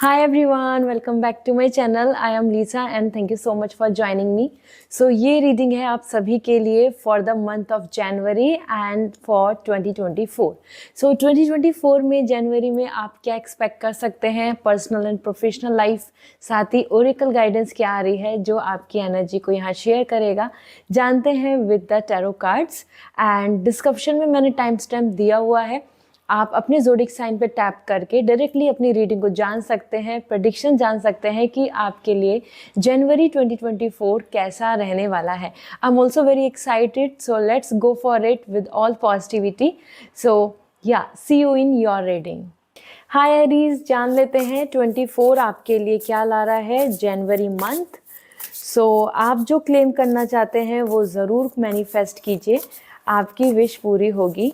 Hi everyone, welcome back to my channel. I am Lisa and thank you so much for joining me. So ये reading है आप सभी के लिए for the month of January and for 2024. So 2024 में जनवरी में आप क्या एक्सपेक्ट कर सकते हैं पर्सनल एंड प्रोफेशनल लाइफ, साथ ही ओरेकल गाइडेंस क्या आ रही है जो आपकी एनर्जी को यहाँ शेयर करेगा, जानते हैं with the tarot cards. And description में मैंने टाइम स्टैम्प दिया हुआ है, आप अपने ज़ोडिक साइन पे टैप करके डायरेक्टली अपनी रीडिंग को जान सकते हैं, प्रेडिक्शन जान सकते हैं कि आपके लिए जनवरी 2024 कैसा रहने वाला है। I am also very excited, so let's go for it with all positivity. So yeah see you in your reading. Hi Aries, जान लेते हैं 24 आपके लिए क्या ला रहा है जनवरी मंथ। सो आप जो क्लेम करना चाहते हैं वो ज़रूर मैनिफेस्ट कीजिए, आपकी विश पूरी होगी।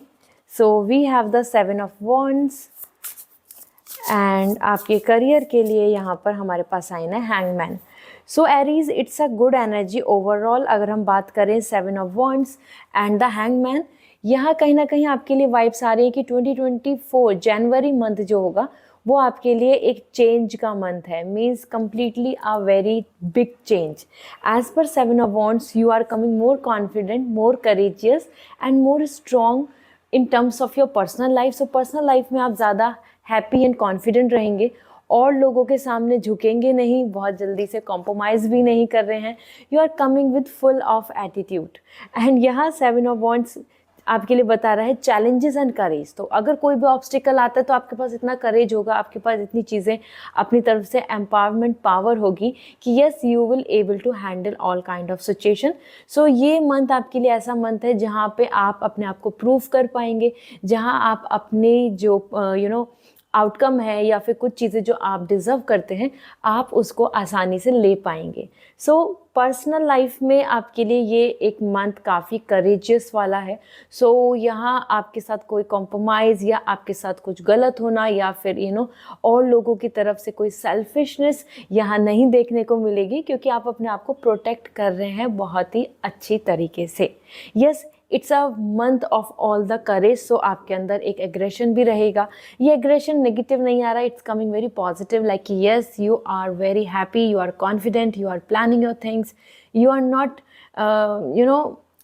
So we have the 7 of wands and आपके करियर के लिए यहाँ पर हमारे पास आइन है hangman. So Aries, it's a good energy overall. अगर हम बात करें 7 of wands and the hangman, यहाँ कहीं ना कहीं आपके लिए वाइब्स आ रही है कि 2024 जनवरी मंथ जो होगा वो आपके लिए एक चेंज का मंथ है, means completely a very big change. As per 7 of wands you are coming more confident, more courageous and more strong in terms of your personal life. So personal life में आप ज़्यादा happy and confident रहेंगे और लोगों के सामने झुकेंगे नहीं, बहुत जल्दी से कॉम्प्रोमाइज़ भी नहीं कर रहे हैं। You are coming with full of attitude. And यहाँ 7 ऑफ वॉन्ड्स आपके लिए बता रहा है चैलेंजेस एंड करेज। तो अगर कोई भी ऑब्स्टिकल आता है तो आपके पास इतना करेज होगा, आपके पास इतनी चीज़ें अपनी तरफ से एम्पावरमेंट पावर होगी कि yes you will able to handle all kind of situation. So ये मंथ आपके लिए ऐसा मंथ है जहाँ पे आप अपने आप को प्रूव कर पाएंगे, जहाँ आप अपने जो आउटकम है या फिर कुछ चीज़ें जो आप डिज़र्व करते हैं आप उसको आसानी से ले पाएंगे। सो पर्सनल लाइफ में आपके लिए ये एक मंथ काफ़ी करेजियस वाला है। सो यहाँ आपके साथ कोई कॉम्प्रोमाइज़ या आपके साथ कुछ गलत होना या फिर और लोगों की तरफ से कोई सेल्फिशनेस यहाँ नहीं देखने को मिलेगी, क्योंकि आप अपने आप को प्रोटेक्ट कर रहे हैं बहुत ही अच्छी तरीके से। Yes, it's a month of all the courage. So आपके अंदर एक एग्रेशन भी रहेगा। ये एग्रेशन नेगेटिव नहीं आ रहा, it's coming very positive, like yes you are very happy, you are confident, you are planning your things, you are not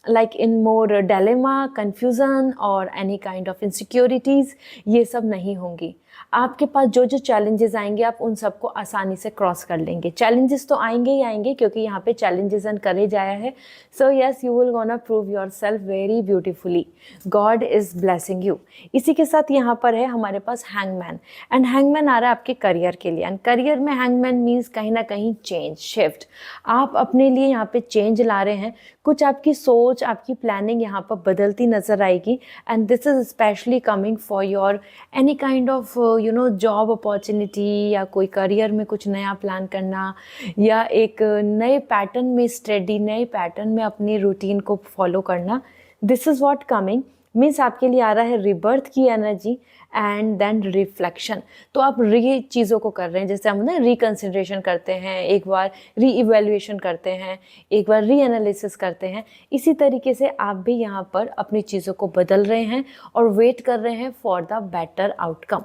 like in more dilemma, confusion और any kind of insecurities, ये सब नहीं होंगी। आपके पास जो जो चैलेंजेस आएंगे आप उन सबको आसानी से क्रॉस कर लेंगे। चैलेंजेस तो आएंगे ही आएंगे क्योंकि यहाँ पे चैलेंजेस एंड करेज आया है। So yes you will gonna prove your self very beautifully, God is blessing you. इसी के साथ यहाँ पर है हमारे पास हैंगमैन एंड हैंगमैन आ रहा है आपके करियर के लिए। एंड करियर में हैंगमैन मीन्स कहीं ना कहीं चेंज, शिफ्ट। आप अपने लिए यहाँ पे चेंज ला रहे हैं, कुछ आपकी सोच, आपकी प्लानिंग यहाँ पर बदलती नजर आएगी। And this is specially coming for your any kind of job opportunity या कोई करियर में कुछ नया प्लान करना या एक नए पैटर्न में स्टडी, नए पैटर्न में अपनी रूटीन को फॉलो करना। This is what coming means आपके लिए आ रहा है रिबर्थ की एनर्जी एंड देन रिफ्लेक्शन। तो आप री चीज़ों को कर रहे हैं, जैसे हम ना रिकन्सिडरेशन करते हैं, एक बार री इवेल्युएशन करते हैं, एक बार री एनालिसिस करते हैं। इसी तरीके से आप भी यहाँ पर अपनी चीज़ों को बदल रहे हैं और वेट कर रहे हैं for the better outcome.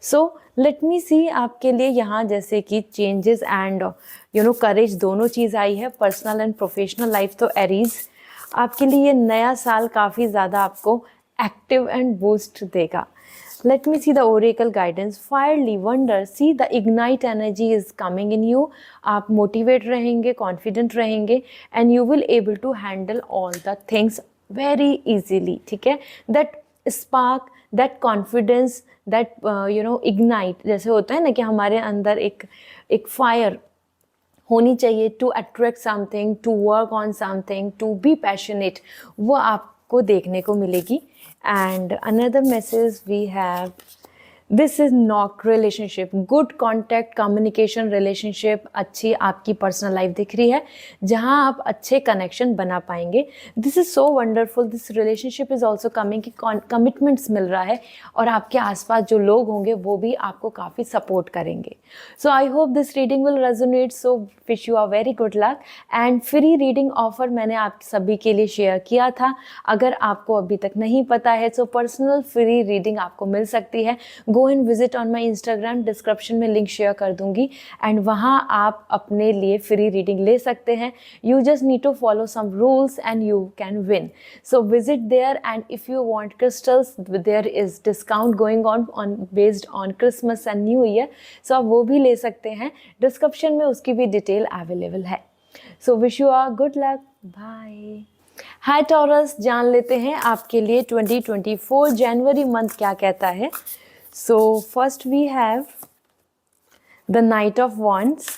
So let me see आपके लिए यहाँ जैसे कि चेंजेस एंड करेज दोनों चीज़ आई है, पर्सनल एंड प्रोफेशनल लाइफ। तो एरीज, आपके लिए नया साल काफ़ी ज़्यादा आपको एक्टिव एंड बूस्ट देगा। Let me see the oracle guidance. Fierly wonder, see the ignite energy is coming in you. आप motivate रहेंगे, confident रहेंगे and you will able to handle all the things very easily. ठीक है? That spark, that confidence, that ignite, जैसे होता है ना कि हमारे अंदर एक फायर होनी चाहिए to attract something, to work on something, to be passionate, वो आपको देखने को मिलेगी। And another message we have, this is knock relationship, good contact, communication, relationship, अच्छी आपकी पर्सनल लाइफ दिख रही है जहाँ आप अच्छे कनेक्शन बना पाएंगे। This is so wonderful, this relationship is also coming कि कमिटमेंट्स मिल रहा है और आपके आसपास जो लोग होंगे वो भी आपको काफ़ी सपोर्ट करेंगे। So I hope this reading will resonate, so wish you are very good luck. And free reading offer मैंने आप सभी के लिए शेयर किया था, अगर आपको अभी तक नहीं पता है तो पर्सनल फ्री रीडिंग आपको मिल सकती है। Go go and visit on my Instagram, description में लिंक शेयर कर दूंगी एंड वहाँ आप अपने लिए फ्री रीडिंग ले सकते हैं. You just need to follow some rules and you can win. So visit there and if you want crystals, there is discount going on based on Christmas and new year. So आप वो भी ले सकते हैं. Description में उसकी भी detail available है. So wish you are good luck. Bye. Hi Taurus, जान लेते हैं आपके लिए 2024 जनवरी मंथ क्या कहता है. So first we have the knight of wands.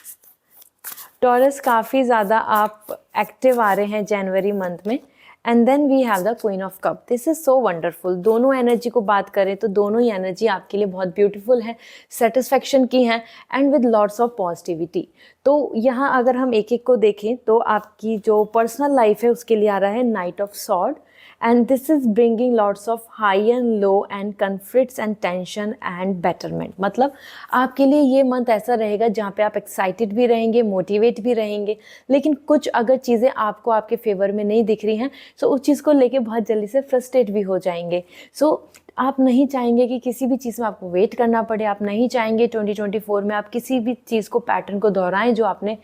Taurus, काफ़ी ज़्यादा आप एक्टिव आ रहे हैं जनवरी मंथ में. And then we have the queen of cup. This is so wonderful. दोनों एनर्जी को बात करें तो दोनों ही एनर्जी आपके लिए बहुत ब्यूटीफुल है, सेटिस्फेक्शन की हैं and with lots of positivity. तो यहाँ अगर हम एक एक को देखें तो आपकी जो पर्सनल लाइफ है उसके लिए आ रहा है night of sword. and this is bringing lots of high and low and conflicts and tension and betterment. मतलब आपके लिए ये मंथ ऐसा रहेगा जहाँ पे आप एक्साइटेड भी रहेंगे, मोटिवेट भी रहेंगे, लेकिन कुछ अगर चीज़ें आपको आपके फेवर में नहीं दिख रही हैं तो उस चीज़ को लेके बहुत जल्दी से फ्रस्ट्रेट भी हो जाएंगे. आप नहीं चाहेंगे कि किसी भी चीज़ में आपको वेट करना पड़े. आप नहीं चाहेंगे 2024 में आप किसी भी चीज़ को पैटर्न को दोहराएं जो आपने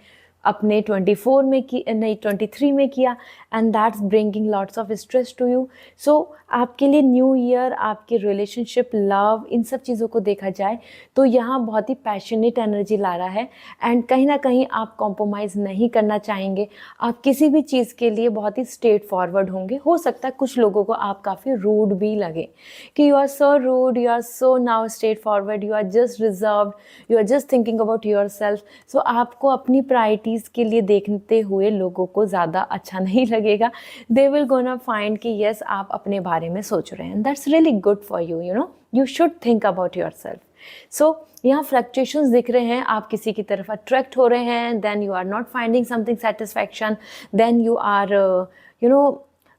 अपने 24 में की नहीं 23 में किया. And that's bringing lots of stress to you. So आपके लिए न्यू ईयर, आपके रिलेशनशिप, लव, इन सब चीज़ों को देखा जाए तो यहाँ बहुत ही पैशनेट एनर्जी ला रहा है. एंड कहीं ना कहीं आप कॉम्प्रोमाइज़ नहीं करना चाहेंगे. आप किसी भी चीज़ के लिए बहुत ही स्ट्रेट फॉरवर्ड होंगे. हो सकता है कुछ लोगों को आप काफ़ी रूड भी लगे कि you are so rude, you are so now straightforward, you are just reserved, you are just thinking about your self. So आपको अपनी प्रायोरिटी के लिए देखते हुए लोगों को ज़्यादा अच्छा नहीं लगेगा. दे विल गोना फाइंड कि यस आप अपने बारे में सोच रहे हैं. That's really good for you. You know you should think about your self. So यहाँ फ्लक्चुएशंस दिख रहे हैं. आप किसी की तरफ अट्रैक्ट हो रहे हैं, then you are not finding something satisfaction, then you are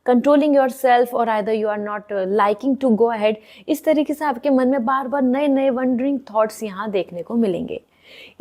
controlling your self और either you are not liking to go ahead. इस तरीके से आपके मन में बार बार नए नए वंडरिंग थॉट्स यहाँ देखने को मिलेंगे.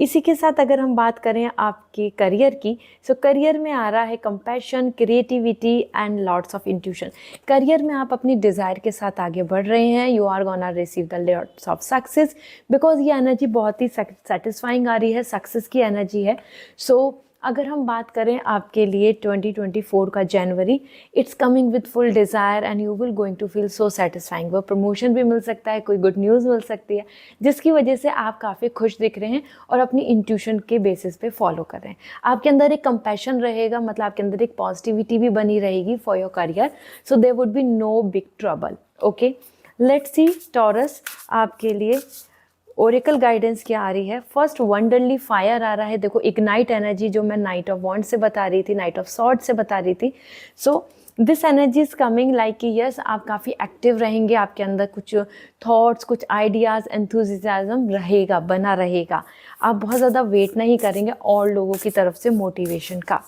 इसी के साथ अगर हम बात करें आपके करियर की, सो करियर में आ रहा है compassion, creativity and lots of intuition. Career में आप अपनी डिज़ायर के साथ आगे बढ़ रहे हैं. You are gonna receive the lots of success because ये एनर्जी बहुत ही सेटिस्फाइंग आ रही है, सक्सेस की एनर्जी है. सो अगर हम बात करें आपके लिए 2024 का जनवरी, it's coming with full desire and you will going to feel so satisfying. वो प्रमोशन भी मिल सकता है, कोई गुड न्यूज़ मिल सकती है जिसकी वजह से आप काफ़ी खुश दिख रहे हैं और अपनी इंट्यूशन के बेसिस पे फॉलो कर रहे हैं. आपके अंदर एक कंपैशन रहेगा, मतलब आपके अंदर एक पॉजिटिविटी भी बनी रहेगी for your career. So there would be no big trouble. Okay, let's see Taurus आपके लिए ओरेकल गाइडेंस क्या आ रही है. फर्स्ट वंडरली फायर आ रहा है. देखो इग्नाइट एनर्जी जो मैं नाइट ऑफ वॉन्ड से बता रही थी, नाइट ऑफ सॉर्ड से बता रही थी. So this energy is coming like कि यस आप काफ़ी एक्टिव रहेंगे. आपके अंदर कुछ थॉट्स, कुछ आइडियाज़, एंथुजियाज्म रहेगा, बना रहेगा. आप बहुत ज़्यादा वेट नहीं करेंगे और लोगों की तरफ से मोटिवेशन का.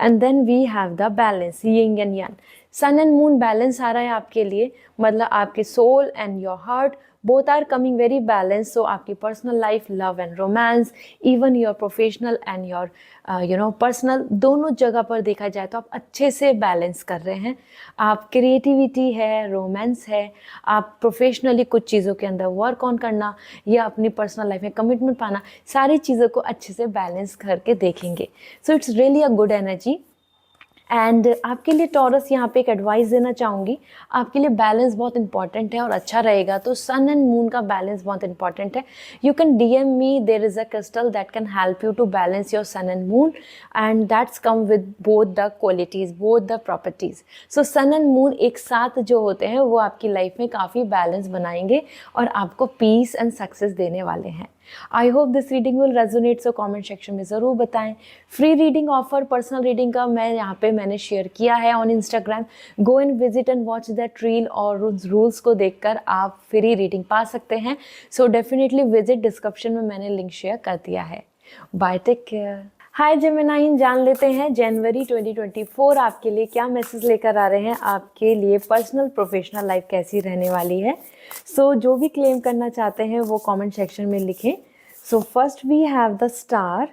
And then we have the balance, yin and yang. Sun and moon balance आ रहा है आपके लिए, मतलब आपके soul and your heart both are coming very balanced. So आपकी personal life, love and romance, even your professional and your personal, दोनों जगह पर देखा जाए तो आप अच्छे से बैलेंस कर रहे हैं. आप क्रिएटिविटी है, रोमांस है, आप प्रोफेशनली कुछ चीज़ों के अंदर वर्क ऑन करना या अपनी पर्सनल लाइफ में कमिटमेंट पाना, सारी चीज़ों को अच्छे से बैलेंस करके देखेंगे. सो it's really a good energy. And आपके लिए टॉरस यहाँ पे एक एडवाइस देना चाहूँगी. आपके लिए बैलेंस बहुत इंपॉर्टेंट है और अच्छा रहेगा. तो सन एंड मून का बैलेंस बहुत इंपॉर्टेंट है. You can DM me, there is a crystal that can help you to balance your sun and moon and that's come with both the qualities, both the properties. So sun and moon एक साथ जो होते हैं वो आपकी life में काफ़ी balance बनाएंगे और आपको पीस एंड सक्सेस देने वाले हैं. आई hope this reading will resonate. So comment section में ज़रूर बताएं. Free reading offer, personal reading का मैंने शेयर किया है on Instagram. Go and visit and watch that reel और उस रूल्स को देखकर आप फ्री रीडिंग पा सकते हैं. सो डेफिनेटली विजिट, डिस्क्रिप्शन में मैंने लिंक शेयर कर दिया है. Bye, take care. Hi Geminian, जान लेते हैं जनवरी 2024 आपके लिए क्या मैसेज लेकर आ रहे हैं. आपके लिए पर्सनल प्रोफेशनल लाइफ कैसी रहने वाली है. सो जो भी क्लेम करना चाहते हैं वो कमेंट सेक्शन में लिखें. So first we have the star.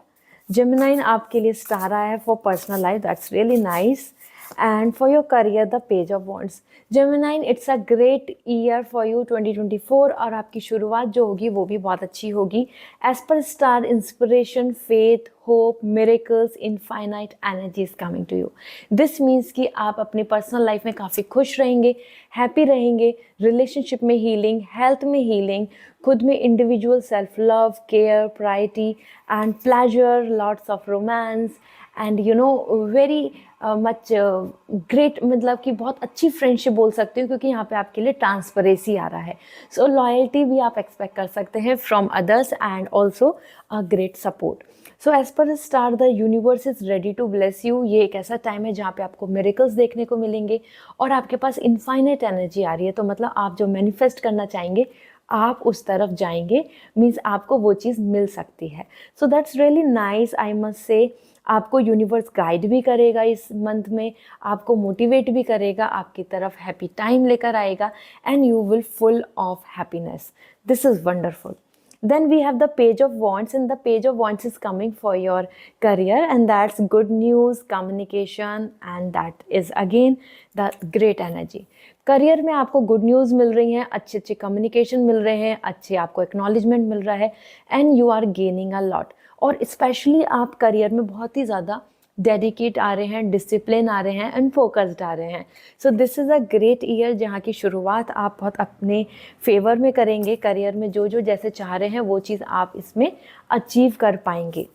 Geminian आपके लिए स्टार आया है for personal life. That's really nice. And for your career, the page of wands. Gemini, it's a great year for you 2024, और आपकी शुरुआत जो होगी वो भी बहुत अच्छी होगी. As per star, inspiration, faith, hope, miracles, infinite energy is coming to you. This means कि आप अपनी पर्सनल लाइफ में काफ़ी खुश रहेंगे, हैप्पी रहेंगे, रिलेशनशिप में हीलिंग, हेल्थ में हीलिंग, खुद में individual self love, care, priority and pleasure, lots of romance and you know very much great, मतलब कि बहुत अच्छी फ्रेंडशिप बोल सकते हो, क्योंकि यहाँ पे आपके लिए ट्रांसपेरेंसी आ रहा है. सो लॉयल्टी भी आप एक्सपेक्ट कर सकते हैं from others and also a great support. So as per star, the universe is ready to bless you. ये एक ऐसा टाइम है जहाँ पे आपको मिरेकल्स देखने को मिलेंगे और आपके पास इनफाइनाइट एनर्जी आ रही है. तो मतलब आप जो मैनिफेस्ट करना चाहेंगे आप उस तरफ जाएंगे, मीन्स आपको वो चीज़ मिल सकती है. सो that's really nice, I must say. आपको यूनिवर्स गाइड भी करेगा इस मंथ में, आपको मोटिवेट भी करेगा, आपकी तरफ हैप्पी टाइम लेकर आएगा and you will full of happiness. This is wonderful. Then we have the page of wands, and the page of wands is coming for your career, and that's good news, communication, and that is again the great energy. Career में आपको good news मिल रही हैं, अच्छे अच्छे communication मिल रहे हैं, अच्छे आपको एक्नॉलेजमेंट मिल रहा है and you are gaining a lot. और स्पेशली आप करियर में बहुत ही ज़्यादा डेडिकेट आ रहे हैं, डिसिप्लिन आ रहे हैं एंड फोकस्ड आ रहे हैं. So this is a great year जहाँ की शुरुआत आप बहुत अपने फेवर में करेंगे. करियर में जो जो जैसे चाह रहे हैं वो चीज़ आप इसमें अचीव कर पाएंगे.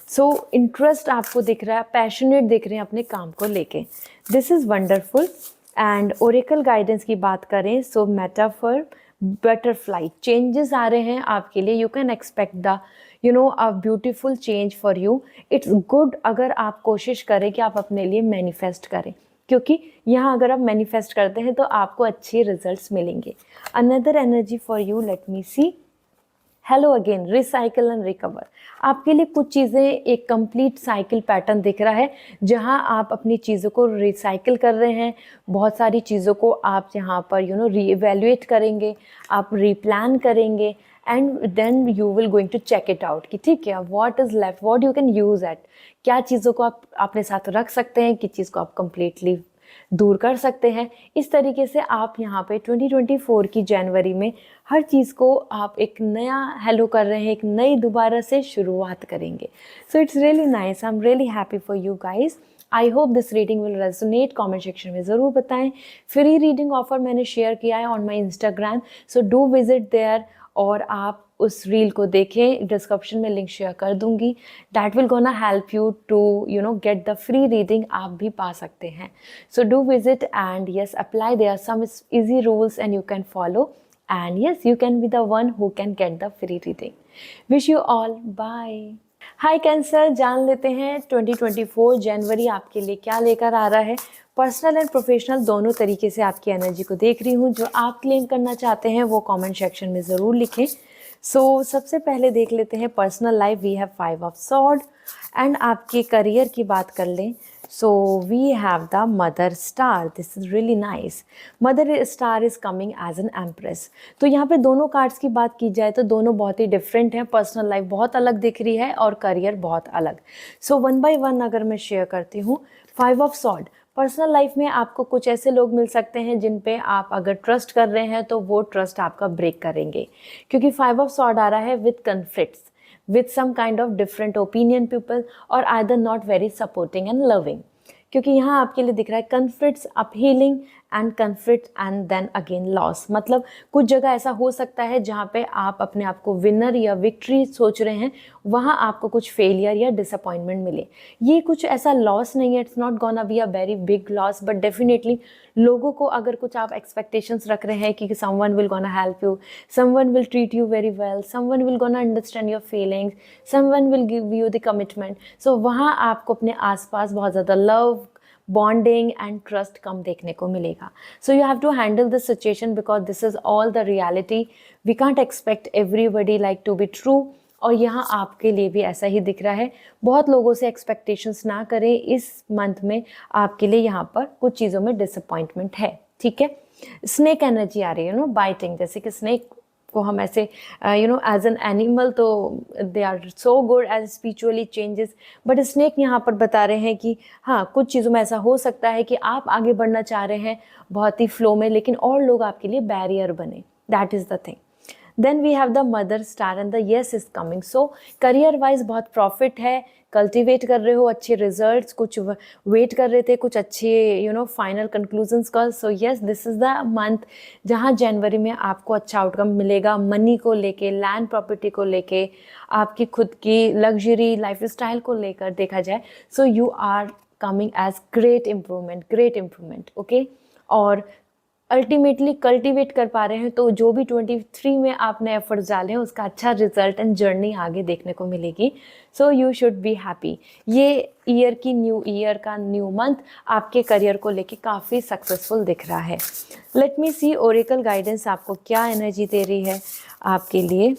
सो इंटरेस्ट आपको दिख रहा है, पैशनेट दिख रहे हैं अपने काम को लेके. This is wonderful. And Oracle guidance की बात करें, सो मेटाफर, बटरफ्लाई, चेंजेस आ रहे हैं आपके लिए. You can expect the a beautiful change for you. It's good अगर आप कोशिश करें कि आप अपने लिए मैनिफेस्ट करें, क्योंकि यहाँ अगर आप मैनिफेस्ट करते हैं तो आपको अच्छे रिजल्ट्स मिलेंगे. Another energy for you, let me see. Hello again, recycle and recover. आपके लिए कुछ चीज़ें एक कंप्लीट साइकिल पैटर्न दिख रहा है जहां आप अपनी चीज़ों को रिसाइकिल कर रहे हैं. बहुत सारी चीज़ों को आप यहाँ पर रीइवैल्यूएट करेंगे, आप रीप्लान करेंगे and then you will going to check it out कि ठीक है what is left, what you can use at. क्या चीज़ों को आप अपने साथ रख सकते हैं, किस चीज़ को आप कंप्लीटली दूर कर सकते हैं. इस तरीके से आप यहाँ पे 2024 की जनवरी में हर चीज़ को आप एक नया हेलो कर रहे हैं, एक नई दोबारा से शुरुआत करेंगे. So it's really nice, I am really happy for you guys. I hope this reading will resonate. Comment section में ज़रूर बताएं. फ्री रीडिंग ऑफर मैंने शेयर किया है on my Instagram, so do visit there और आप उस रील को देखें. डिस्क्रिप्शन में लिंक शेयर कर दूंगी. That will gonna help you to get the free reading. आप भी पा सकते हैं. So do visit and yes apply. There are some easy rules and you can follow and yes you can be the one who can get the free reading. Wish you all bye. Hi Cancer, जान लेते हैं 2024 जनवरी आपके लिए क्या लेकर आ रहा है. पर्सनल एंड प्रोफेशनल दोनों तरीके से आपकी एनर्जी को देख रही हूँ. जो आप क्लेम करना चाहते हैं वो कमेंट सेक्शन में ज़रूर लिखें. सो सबसे पहले देख लेते हैं personal life. We have 5 of sword. And आपके करियर की बात कर लें, so we have the mother star. This is really nice. Mother star is coming as an empress. तो यहाँ पे दोनों कार्ड्स की बात की जाए तो दोनों बहुत ही डिफरेंट हैं. पर्सनल लाइफ बहुत अलग दिख रही है और करियर बहुत अलग. सो वन बाय वन अगर मैं शेयर करती हूँ, 5 ऑफ सॉर्ड. पर्सनल लाइफ में आपको कुछ ऐसे लोग मिल सकते हैं जिन पे आप अगर ट्रस्ट कर रहे हैं तो वो ट्रस्ट आपका ब्रेक करेंगे, क्योंकि 5 ऑफ सॉर्ड आ रहा है with conflicts, with some kind of different opinion people और either not very supporting and loving. क्योंकि यहाँ आपके लिए दिख रहा है conflicts, up healing and conflict and then again loss. मतलब कुछ जगह ऐसा हो सकता है जहाँ पे आप अपने आप को विनर या विक्ट्री सोच रहे हैं, वहाँ आपको कुछ फेलियर या डिसअपॉइंटमेंट मिले. ये कुछ ऐसा लॉस नहीं है, it's not gonna be a very big loss, but definitely लोगों को अगर कुछ आप एक्सपेक्टेशंस रख रहे हैं कि someone will gonna help you, someone will treat you very well, someone will gonna understand your feelings, someone will give you the commitment. So वहाँ आपको अपने आसपास बहुत ज़्यादा लव, बॉन्डिंग एंड ट्रस्ट कम देखने को मिलेगा. So you have to handle this situation because this is all the reality. We can't expect everybody like to be true. और यहाँ आपके लिए भी ऐसा ही दिख रहा है. बहुत लोगों से एक्सपेक्टेशंस ना करें. इस मंथ में आपके लिए यहाँ पर कुछ चीज़ों में डिसअपॉइंटमेंट है. ठीक है. स्नेक एनर्जी आ रही है, बाइटिंग, जैसे कि स्नेक को हम ऐसे एज एन एनिमल तो they are so good as spiritually changes, but snake यहाँ पर बता रहे हैं कि हाँ, कुछ चीज़ों में ऐसा हो सकता है कि आप आगे बढ़ना चाह रहे हैं बहुत ही फ्लो में, लेकिन और लोग आपके लिए बैरियर बने. That is the thing. Then we have the mother star and the yes is coming. So career wise बहुत प्रॉफिट है, कल्टिवेट कर रहे हो अच्छे रिजल्ट्स, कुछ वेट कर रहे थे कुछ अच्छे फाइनल कंक्लूजन्स का. So yes, this is the month जहाँ जनवरी में आपको अच्छा आउटकम मिलेगा मनी को लेके, लैंड प्रॉपर्टी को लेके, आपकी खुद की लग्जरी लाइफ स्टाइल को लेकर देखा जाए. So you are coming as great improvement. Okay, और अल्टीमेटली कल्टीवेट कर पा रहे हैं तो जो भी 23 में आपने एफर्ट्स डाले हैं उसका अच्छा रिजल्ट एंड जर्नी आगे देखने को मिलेगी. So you should be happy. ये ईयर की न्यू ईयर का न्यू मंथ आपके करियर को लेके काफ़ी सक्सेसफुल दिख रहा है. लेट मी सी ओरेकल गाइडेंस आपको क्या एनर्जी दे रही है आपके लिए.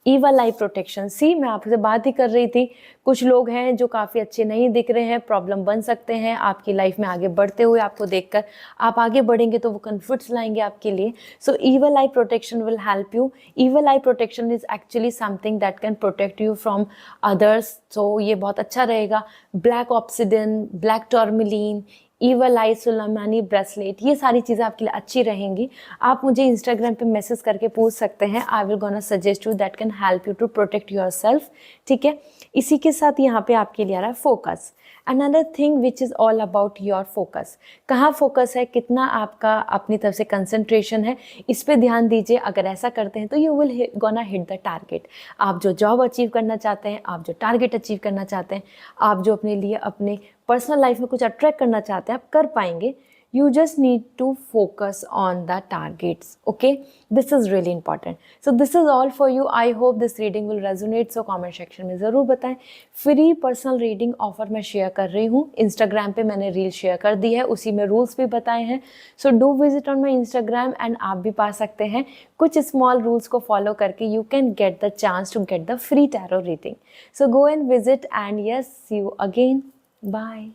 Evil eye protection. सी, मैं आपसे बात ही कर रही थी, कुछ लोग हैं जो काफ़ी अच्छे नहीं दिख रहे हैं, प्रॉब्लम बन सकते हैं आपकी लाइफ में आगे बढ़ते हुए. आपको देखकर आप आगे बढ़ेंगे तो वो कन्फ्लिक्ट्स लाएंगे आपके लिए. So evil eye protection will help you. Evil eye protection is actually something that can protect you from others. So ये बहुत अच्छा रहेगा. Black obsidian, black tourmaline, evil eye सुलेमानी ब्रेसलेट, ये सारी चीज़ें आपके लिए अच्छी रहेंगी. आप मुझे इंस्टाग्राम पे मैसेज करके पूछ सकते हैं. I will gonna suggest you that can help you to protect yourself. ठीक है, इसी के साथ यहाँ पे आपके लिए आ रहा है focus. Another thing which is all about your focus. कहाँ फोकस है, कितना आपका अपनी तरफ से कंसंट्रेशन है, इस पे ध्यान दीजिए. अगर ऐसा करते हैं तो you will gonna hit the target. आप जो जॉब अचीव करना चाहते हैं, आप जो टारगेट अचीव करना चाहते हैं, आप जो अपने लिए अपने पर्सनल लाइफ में कुछ अट्रैक्ट करना चाहते हैं, आप कर पाएंगे. You just need to focus on the targets. Okay, this is really important. So this is all for you. I hope this reading will resonate. So comment section में ज़रूर बताएं. फ्री पर्सनल रीडिंग ऑफर मैं share कर रही हूँ. Instagram पे मैंने reel share कर दी है, उसी में रूल्स भी बताए हैं. So do visit on my Instagram and आप भी पा सकते हैं. कुछ स्मॉल रूल्स को फॉलो करके you can get the chance to get the free tarot reading. So go and visit and yes, see you again. Bye.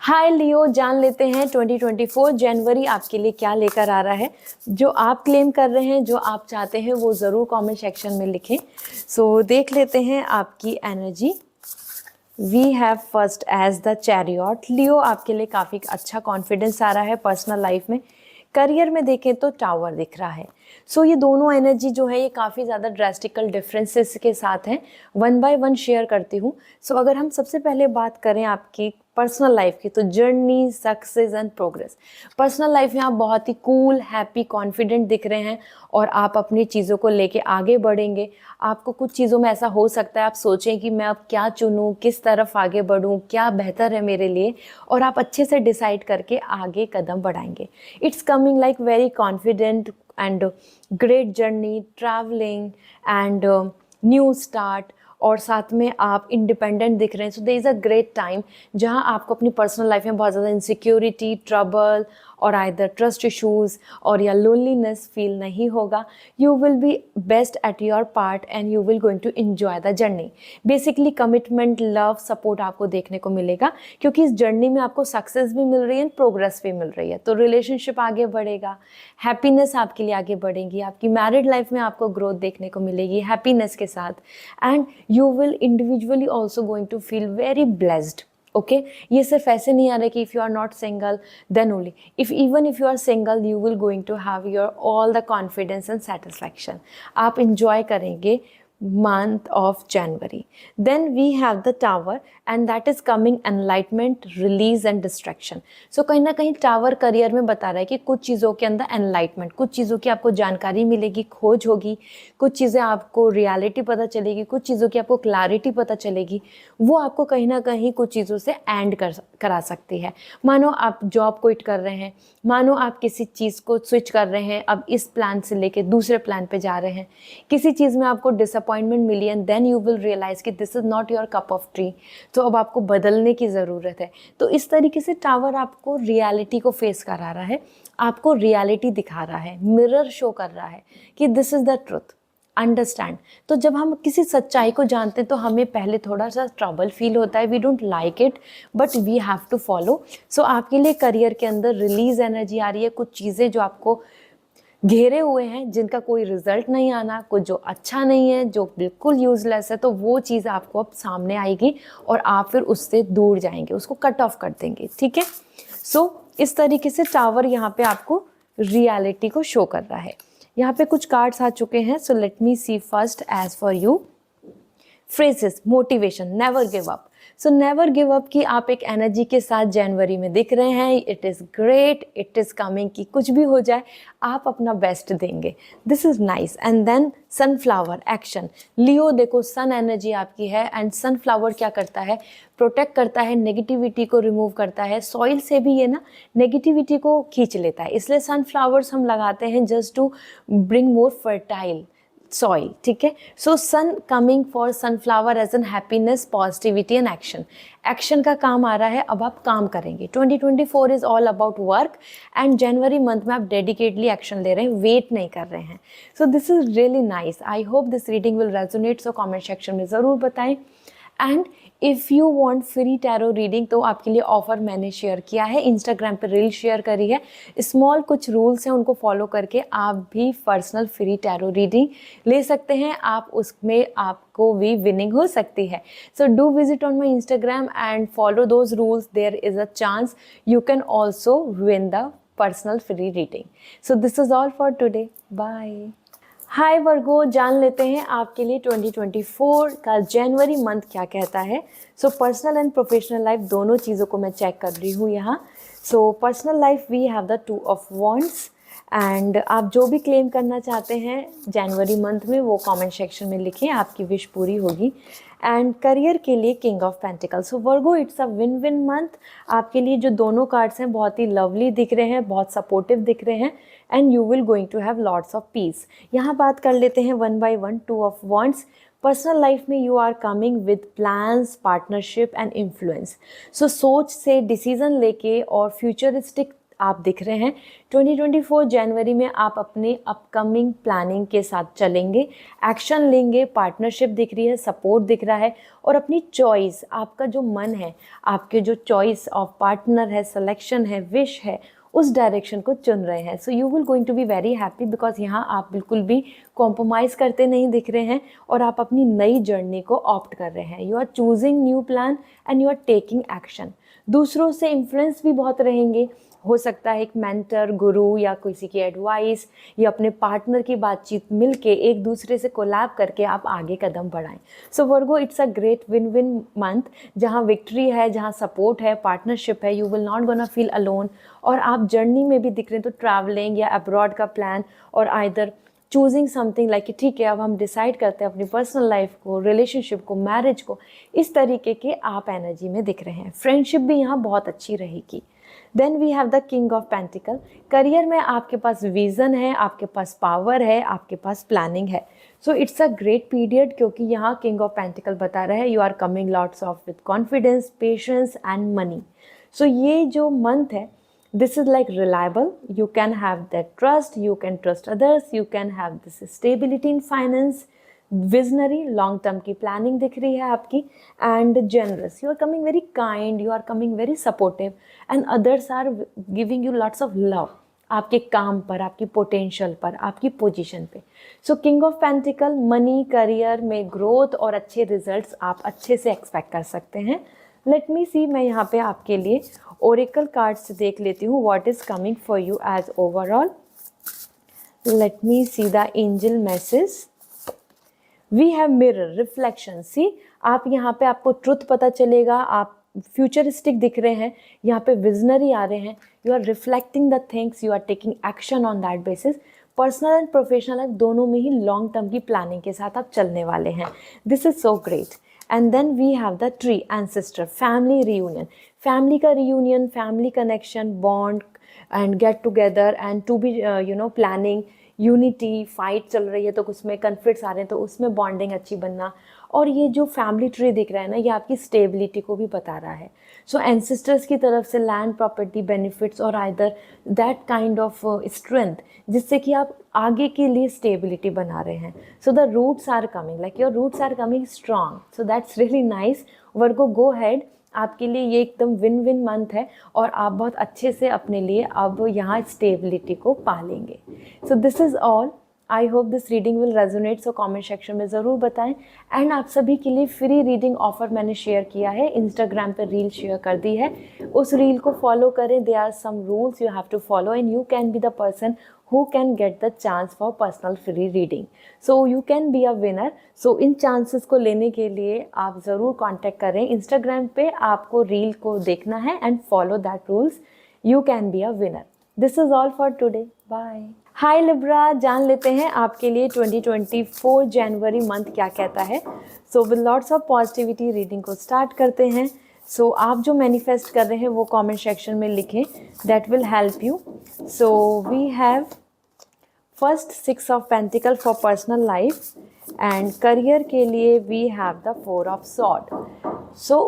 Hi Leo, जान लेते हैं 2024 जनवरी आपके लिए क्या लेकर आ रहा है. जो आप क्लेम कर रहे हैं, जो आप चाहते हैं, वो ज़रूर कमेंट सेक्शन में लिखें. सो देख लेते हैं आपकी energy. We have first as the chariot. Leo, आपके लिए काफ़ी अच्छा कॉन्फिडेंस आ रहा है पर्सनल लाइफ में. करियर में देखें तो टावर दिख रहा है. सो ये दोनों एनर्जी जो है ये काफ़ी ज़्यादा ड्रास्टिकल डिफरेंसेस के साथ हैं. वन बाय वन शेयर करती हूँ. सो अगर हम सबसे पहले बात करें आपकी पर्सनल लाइफ की, तो journey, success and progress. Personal life में आप बहुत ही कूल, हैप्पी, कॉन्फिडेंट दिख रहे हैं और आप अपनी चीज़ों को लेके आगे बढ़ेंगे. आपको कुछ चीज़ों में ऐसा हो सकता है आप सोचें कि मैं अब क्या चुनूं, किस तरफ आगे बढ़ूं, क्या बेहतर है मेरे लिए, और आप अच्छे से डिसाइड करके आगे कदम बढ़ाएंगे. It's coming like very confident and great journey, travelling and new start, और साथ में आप इंडिपेंडेंट दिख रहे हैं. So there is a great time जहां आपको अपनी पर्सनल लाइफ में बहुत ज़्यादा इनसिक्योरिटी, ट्रबल और आइदर ट्रस्ट इश्यूज़ और या लोनलीनेस फील नहीं होगा. You will be best at your part and you will going to enjoy the journey. Basically commitment, love, support आपको देखने को मिलेगा, क्योंकि इस जर्नी में आपको सक्सेस भी मिल रही है, प्रोग्रेस भी मिल रही है. तो रिलेशनशिप आगे बढ़ेगा, हैप्पीनेस आपके लिए आगे बढ़ेगी, आपकी मैरिड लाइफ में आपको ग्रोथ देखने को मिलेगी हैप्पीनेस के साथ. And you will individually also going to feel very blessed. Okay, ये सिर्फ ऐसे नहीं आ रहा कि if you are not single then only. Even if you are single you will going to have your all the confidence and satisfaction. आप enjoy करेंगे month of January. Then we have the tower and that is coming enlightenment, release and distraction. So कहीं ना कहीं tower career में बता रहा है कि कुछ चीज़ों के अंदर एनलाइटमेंट, कुछ चीज़ों की आपको जानकारी मिलेगी, खोज होगी, कुछ चीज़ें आपको रियलिटी पता चलेगी, कुछ चीज़ों की आपको क्लैरिटी पता चलेगी. वो आपको कहीं ना कहीं कुछ चीज़ों से एंड करा सकती है. मानो आप जॉब क्विट कर रहे हैं, मानो आप किसी चीज़ को स्विच कर रहे हैं, अब इस प्लान से लेके दूसरे प्लान पे जा रहे हैं, किसी चीज़ में आपको डिसअपॉइंटमेंट मिली and then you will realize कि this is not your cup of tea. तो अब आपको बदलने की ज़रूरत है. तो इस तरीके से टावर आपको रियलिटी को फेस करा रहा है, आपको रियलिटी दिखा रहा है, मिरर शो कर रहा है कि this is the truth, understand. तो जब हम किसी सच्चाई को जानते हैं तो हमें पहले थोड़ा सा ट्रबल फील होता है, we don't like it but we have to follow. So आपके लिए करियर के अंदर रिलीज एनर्जी आ रही है. कुछ चीज़ें जो आपको घेरे हुए हैं, जिनका कोई रिजल्ट नहीं आना, कुछ जो अच्छा नहीं है, जो बिल्कुल यूजलेस है, तो वो चीज़ आपको अब सामने आएगी और आप फिर उससे दूर जाएंगे, उसको कट ऑफ कर देंगे, ठीक है। सो इस तरीके से टावर यहाँ पे आपको रियलिटी को शो कर रहा है। यहाँ पे कुछ कार्ड्स आ चुके हैं, so let me see first as for you. Phrases, motivation, never give up. So never give up की आप एक एनर्जी के साथ जनवरी में दिख रहे हैं। It is great, it is coming कि कुछ भी हो जाए आप अपना बेस्ट देंगे। This is nice. And then sunflower, action. Leo देखो, सन एनर्जी आपकी है एंड सनफ्लावर क्या करता है, प्रोटेक्ट करता है, नेगेटिविटी को रिमूव करता है। सॉइल से भी ये ना नेगेटिविटी को खींच लेता है, इसलिए सनफ्लावर्स हम लगाते हैं just to bring more fertile soil, ठीक है। So sun coming for sunflower as an happiness, positivity and action. Action का काम आ रहा है, अब आप काम करेंगे। 2024 is all about work and January month में आप डेडिकेटली एक्शन ले रहे हैं, वेट नहीं कर रहे हैं। So this is really nice. I hope this reading will resonate, so comment section में ज़रूर बताएं। And if you want free tarot reading तो आपके लिए ऑफर मैंने शेयर किया है, इंस्टाग्राम पे रील शेयर करी है। स्मॉल कुछ रूल्स हैं, उनको फॉलो करके आप भी पर्सनल फ्री टैरो रीडिंग ले सकते हैं। आप उसमें आपको भी विनिंग हो सकती है। So do visit on my Instagram and follow those rules, there is a chance you can also win the personal free reading. So this is all for today, bye. Hi Virgo, जान लेते हैं आपके लिए 2024 का जनवरी month क्या कहता है। So personal and professional life दोनों चीज़ों को मैं चेक कर रही हूँ यहाँ। So personal life we have the 2 of wands एंड आप जो भी क्लेम करना चाहते हैं जनवरी मंथ में वो कमेंट सेक्शन में लिखें, आपकी विश पूरी होगी। एंड करियर के लिए king of pentacles. So Virgo it's a win win month. आपके लिए जो दोनों कार्ड्स हैं बहुत ही लवली दिख रहे हैं, बहुत सपोर्टिव दिख रहे हैं and you will going to have lots of peace. यहाँ बात कर लेते हैं one by one. 2 of wands, personal life में you are coming with plans, partnership and influence. So सोच से डिसीजन लेके और फ्यूचरिस्टिक आप दिख रहे हैं। 2024 जनवरी में आप अपने अपकमिंग प्लानिंग के साथ चलेंगे, एक्शन लेंगे, पार्टनरशिप दिख रही है, सपोर्ट दिख रहा है और अपनी चॉइस, आपका जो मन है, आपके जो चॉइस ऑफ पार्टनर है, सिलेक्शन है, विश है, उस डायरेक्शन को चुन रहे हैं। So you will going to be very happy because यहाँ आप बिल्कुल भी कॉम्प्रोमाइज़ करते नहीं दिख रहे हैं और आप अपनी नई जर्नी को ऑप्ट कर रहे हैं। You are choosing new plan and you are taking action. दूसरों से इन्फ्लुएंस भी बहुत रहेंगे, हो सकता है एक मेंटर, गुरु या किसी की एडवाइस या अपने पार्टनर की बातचीत मिलके एक दूसरे से कोलैब करके आप आगे कदम बढ़ाएं। So Virgo it's a great win win month, जहाँ विक्ट्री है, जहाँ सपोर्ट है, पार्टनरशिप है, you will not gonna feel alone. और आप जर्नी में भी दिख रहे हैं तो ट्रैवलिंग या अब्रॉड का प्लान और आइदर चूजिंग समथिंग लाइक ठीक है अब हम डिसाइड करते हैं अपनी पर्सनल लाइफ को, रिलेशनशिप को, मैरिज को, इस तरीके के आप एनर्जी में दिख रहे हैं। फ्रेंडशिप भी यहाँ बहुत अच्छी रहेगी। Then we have the king of pentacle. Career में आपके पास विजन है, आपके पास पावर है, आपके पास प्लानिंग है। So it's a great period, क्योंकि यहाँ किंग ऑफ पेंटिकल बता रहा है you are coming lots of with confidence, patience and money. सो ये जो मंथ है this is like reliable, you can have that trust, you can trust others, you can have this stability in finance, visionary, long term की planning दिख रही है आपकी and generous, you are coming very kind, you are coming very supportive and others are giving you lots of love आपके काम पर, आपकी potential पर, आपकी पोजीशन पे। So king of pentacle, money, career में ग्रोथ और अच्छे रिजल्ट्स आप अच्छे से एक्सपेक्ट कर सकते हैं। लेट मी सी, मैं यहाँ पे आपके लिए ओरेकल कार्ड से देख लेती हूँ what is coming for you as overall. Let me see the angel message. We have mirror, reflection. See आप यहाँ पे, आपको ट्रुथ पता चलेगा, आप फ्यूचरिस्टिक दिख रहे हैं, यहाँ पे विजनरी आ रहे हैं, you are reflecting the things, you are taking action on that basis. Personal and professional life दोनों में ही लॉन्ग टर्म की प्लानिंग के साथ आप चलने वाले हैं। This is so great. And then we have the tree, ancestor, family reunion, family का reunion, family connection, bond and get together and to be planning unity, fight चल रही है तो उसमें conflicts आ रहे हैं तो उसमें bonding अच्छी बनना। और ये जो फैमिली ट्री दिख रहा है ना, ये आपकी स्टेबिलिटी को भी बता रहा है। सो एंसेस्टर्स की तरफ से लैंड प्रॉपर्टी बेनिफिट्स और either that kind of strength जिससे कि आप आगे के लिए स्टेबिलिटी बना रहे हैं। So the roots are coming, like your roots are coming strong, so that's really nice. Virgo, go head, आपके लिए ये एकदम विन विन मंथ है और आप बहुत अच्छे से अपने लिए अब यहाँ स्टेबिलिटी को पालेंगे। सो this is all. I hope this reading will resonate, so comment section में ज़रूर बताएं। एंड आप सभी के लिए फ्री रीडिंग ऑफर मैंने शेयर किया है, इंस्टाग्राम पे रील शेयर कर दी है, उस रील को फॉलो करें। They are some rules you have to follow and you can be the person who can get the chance for personal free reading. So you can be a winner. So in chances को लेने के लिए आप ज़रूर contact करें Instagram पे, आपको reel को देखना है and follow that rules, you can be a winner. This is all for today, bye. Hi Libra, जान लेते हैं आपके लिए 2024 जनवरी मंथ क्या कहता है। So with lots of positivity reading को स्टार्ट करते हैं। सो आप जो मैनिफेस्ट कर रहे हैं वो कमेंट सेक्शन में लिखें, that will help you. So we have first 6 of pentacle for personal life and career के लिए we have the 4 of sword. So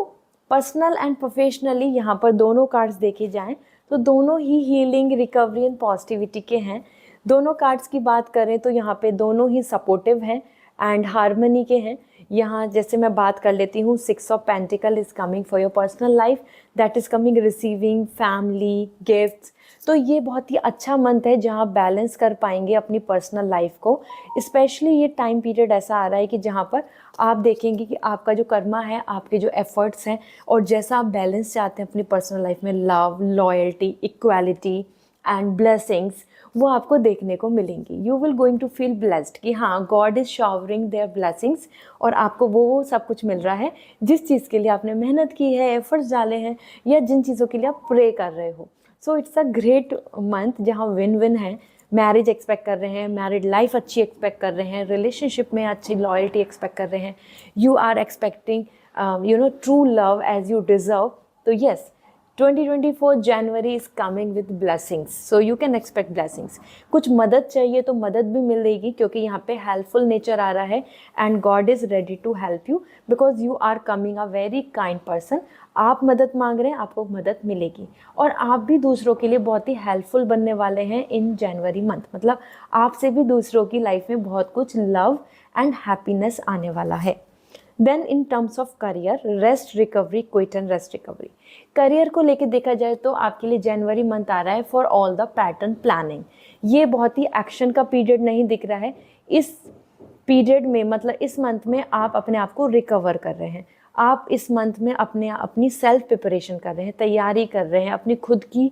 personal and professionally यहाँ पर दोनों कार्ड्स देखे जाएं तो दोनों ही हीलिंग, रिकवरी एंड पॉजिटिविटी के हैं। दोनों कार्ड्स की बात करें तो यहाँ पे दोनों ही सपोर्टिव हैं एंड हार्मनी के हैं। यहाँ जैसे मैं बात कर लेती हूँ, 6 of pentacle is coming for your personal life, that is coming receiving family gifts. तो ये बहुत ही अच्छा मंथ है जहाँ आप बैलेंस कर पाएंगे अपनी पर्सनल लाइफ को। स्पेशली ये टाइम पीरियड ऐसा आ रहा है कि जहाँ पर आप देखेंगे कि आपका जो कर्मा है, आपके जो एफर्ट्स हैं और जैसा आप बैलेंस चाहते हैं अपनी पर्सनल लाइफ में, love, loyalty, equality and blessings, वो आपको देखने को मिलेंगी। You will going to feel blessed कि हाँ, God is showering their blessings और आपको वो सब कुछ मिल रहा है जिस चीज़ के लिए आपने मेहनत की है, एफर्ट्स डाले हैं या जिन चीज़ों के लिए आप प्रे कर रहे हो। सो इट्स अ ग्रेट मंथ जहाँ विन विन है। मैरिज एक्सपेक्ट कर रहे हैं, मैरिड लाइफ अच्छी एक्सपेक्ट कर रहे हैं, रिलेशनशिप में अच्छी लॉयल्टी एक्सपेक्ट कर रहे हैं, you are expecting true love as you deserve. तो yes, 2024 January is coming with blessings, so you can expect blessings. कुछ मदद चाहिए तो मदद भी मिलेगी क्योंकि यहाँ पे हेल्पफुल नेचर आ रहा है and God is ready to help you because you are coming a very kind person. आप मदद मांग रहे हैं, आपको मदद मिलेगी और आप भी दूसरों के लिए बहुत ही हेल्पफुल बनने वाले हैं इन जनवरी मंथ। मतलब आपसे भी दूसरों की लाइफ में बहुत कुछ लव एंड हैप्पीनेस आने वाला है। Then in terms of career, rest recovery, quiet and rest recovery. Career को लेके देखा जाए तो आपके लिए जनवरी मंथ आ रहा है for all the pattern planning. ये बहुत ही एक्शन का पीरियड नहीं दिख रहा है इस पीरियड में, मतलब इस मंथ में आप अपने आप को रिकवर कर रहे हैं। आप इस मंथ में अपनी सेल्फ प्रिपरेशन कर रहे हैं, तैयारी कर रहे हैं अपनी खुद की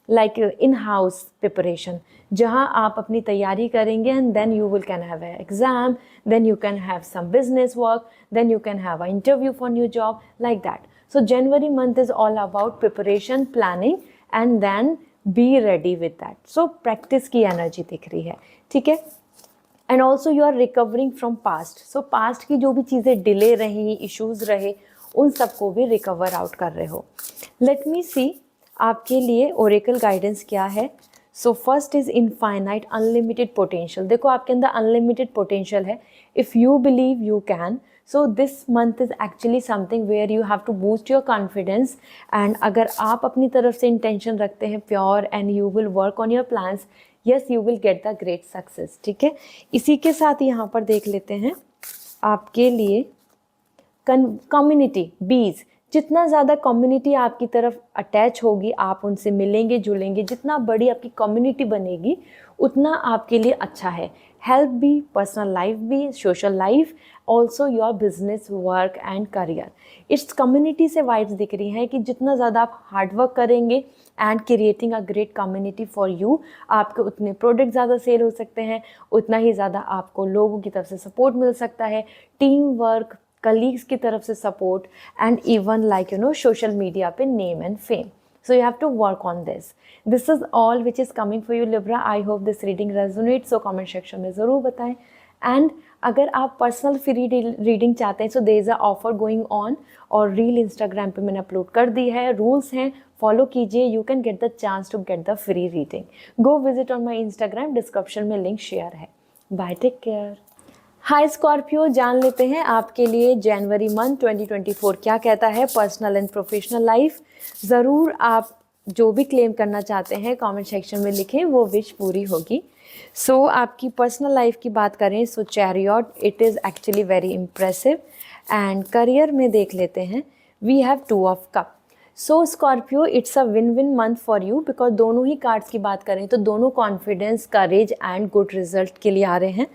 लाइक इन हाउस प्रिपरेशन, जहाँ आप अपनी तैयारी करेंगे and then you will can have exam, then you can have some business work, then you can have a interview for new job, like that. So January month is all about preparation, planning and then be ready with that. So practice की energy दिख रही है, ठीक है। And also you are recovering from past. So past की जो भी चीज़ें डिले रही, इश्यूज़ रहे, उन सबको भी रिकवर आउट कर रहे हो। लेट मी सी आपके लिए ओरेकल गाइडेंस क्या है। So first is infinite unlimited potential. देखो आपके अंदर अनलिमिटेड पोटेंशियल है if you believe you can. So this month is actually something where you have to boost your confidence and अगर आप अपनी तरफ से इंटेंशन रखते हैं pure and you will work on your plans, yes you will get the great success, ठीक है। इसी के साथ यहाँ पर देख लेते हैं आपके लिए कम्युनिटी, बीज। जितना ज़्यादा कम्युनिटी आपकी तरफ अटैच होगी, आप उनसे मिलेंगे जुलेंगे, जितना बड़ी आपकी कम्युनिटी बनेगी उतना आपके लिए अच्छा है। हेल्थ भी, पर्सनल लाइफ भी, social life, also your business, work and career. इस कम्युनिटी से वाइब्स दिख रही हैं कि जितना ज़्यादा आप हार्डवर्क करेंगे and creating a great community for you, आपके उतने प्रोडक्ट ज़्यादा सेल हो सकते हैं, उतना ही ज़्यादा आपको लोगों की तरफ से सपोर्ट मिल सकता है, टीम वर्क, कलीग्स की तरफ से support and even like social media पे name and fame. So you have to work on this. This is all which is coming for you Libra. I hope this reading resonates. So comment section में ज़रूर बताएं. And अगर आप personal free reading चाहते हैं, so there is a offer going on और reel Instagram पे मैंने अपलोड कर दी है, रूल्स हैं, फॉलो कीजिए, you can get the chance to get the free reading. Go visit on my Instagram, description में लिंक शेयर है। Bye, take care. Hi Scorpio, जान लेते हैं आपके लिए जनवरी मंथ 2024 क्या कहता है पर्सनल एंड प्रोफेशनल लाइफ। ज़रूर आप जो भी क्लेम करना चाहते हैं कमेंट सेक्शन में लिखें, वो विश पूरी होगी। सो आपकी पर्सनल लाइफ की बात करें, so chariot, it is actually very impressive. And career में देख लेते हैं, we have two of cup. So Scorpio, it's a win win month for you, because दोनों ही कार्ड्स की बात करें तो दोनों confidence, courage and good result के लिए आ रहे हैं।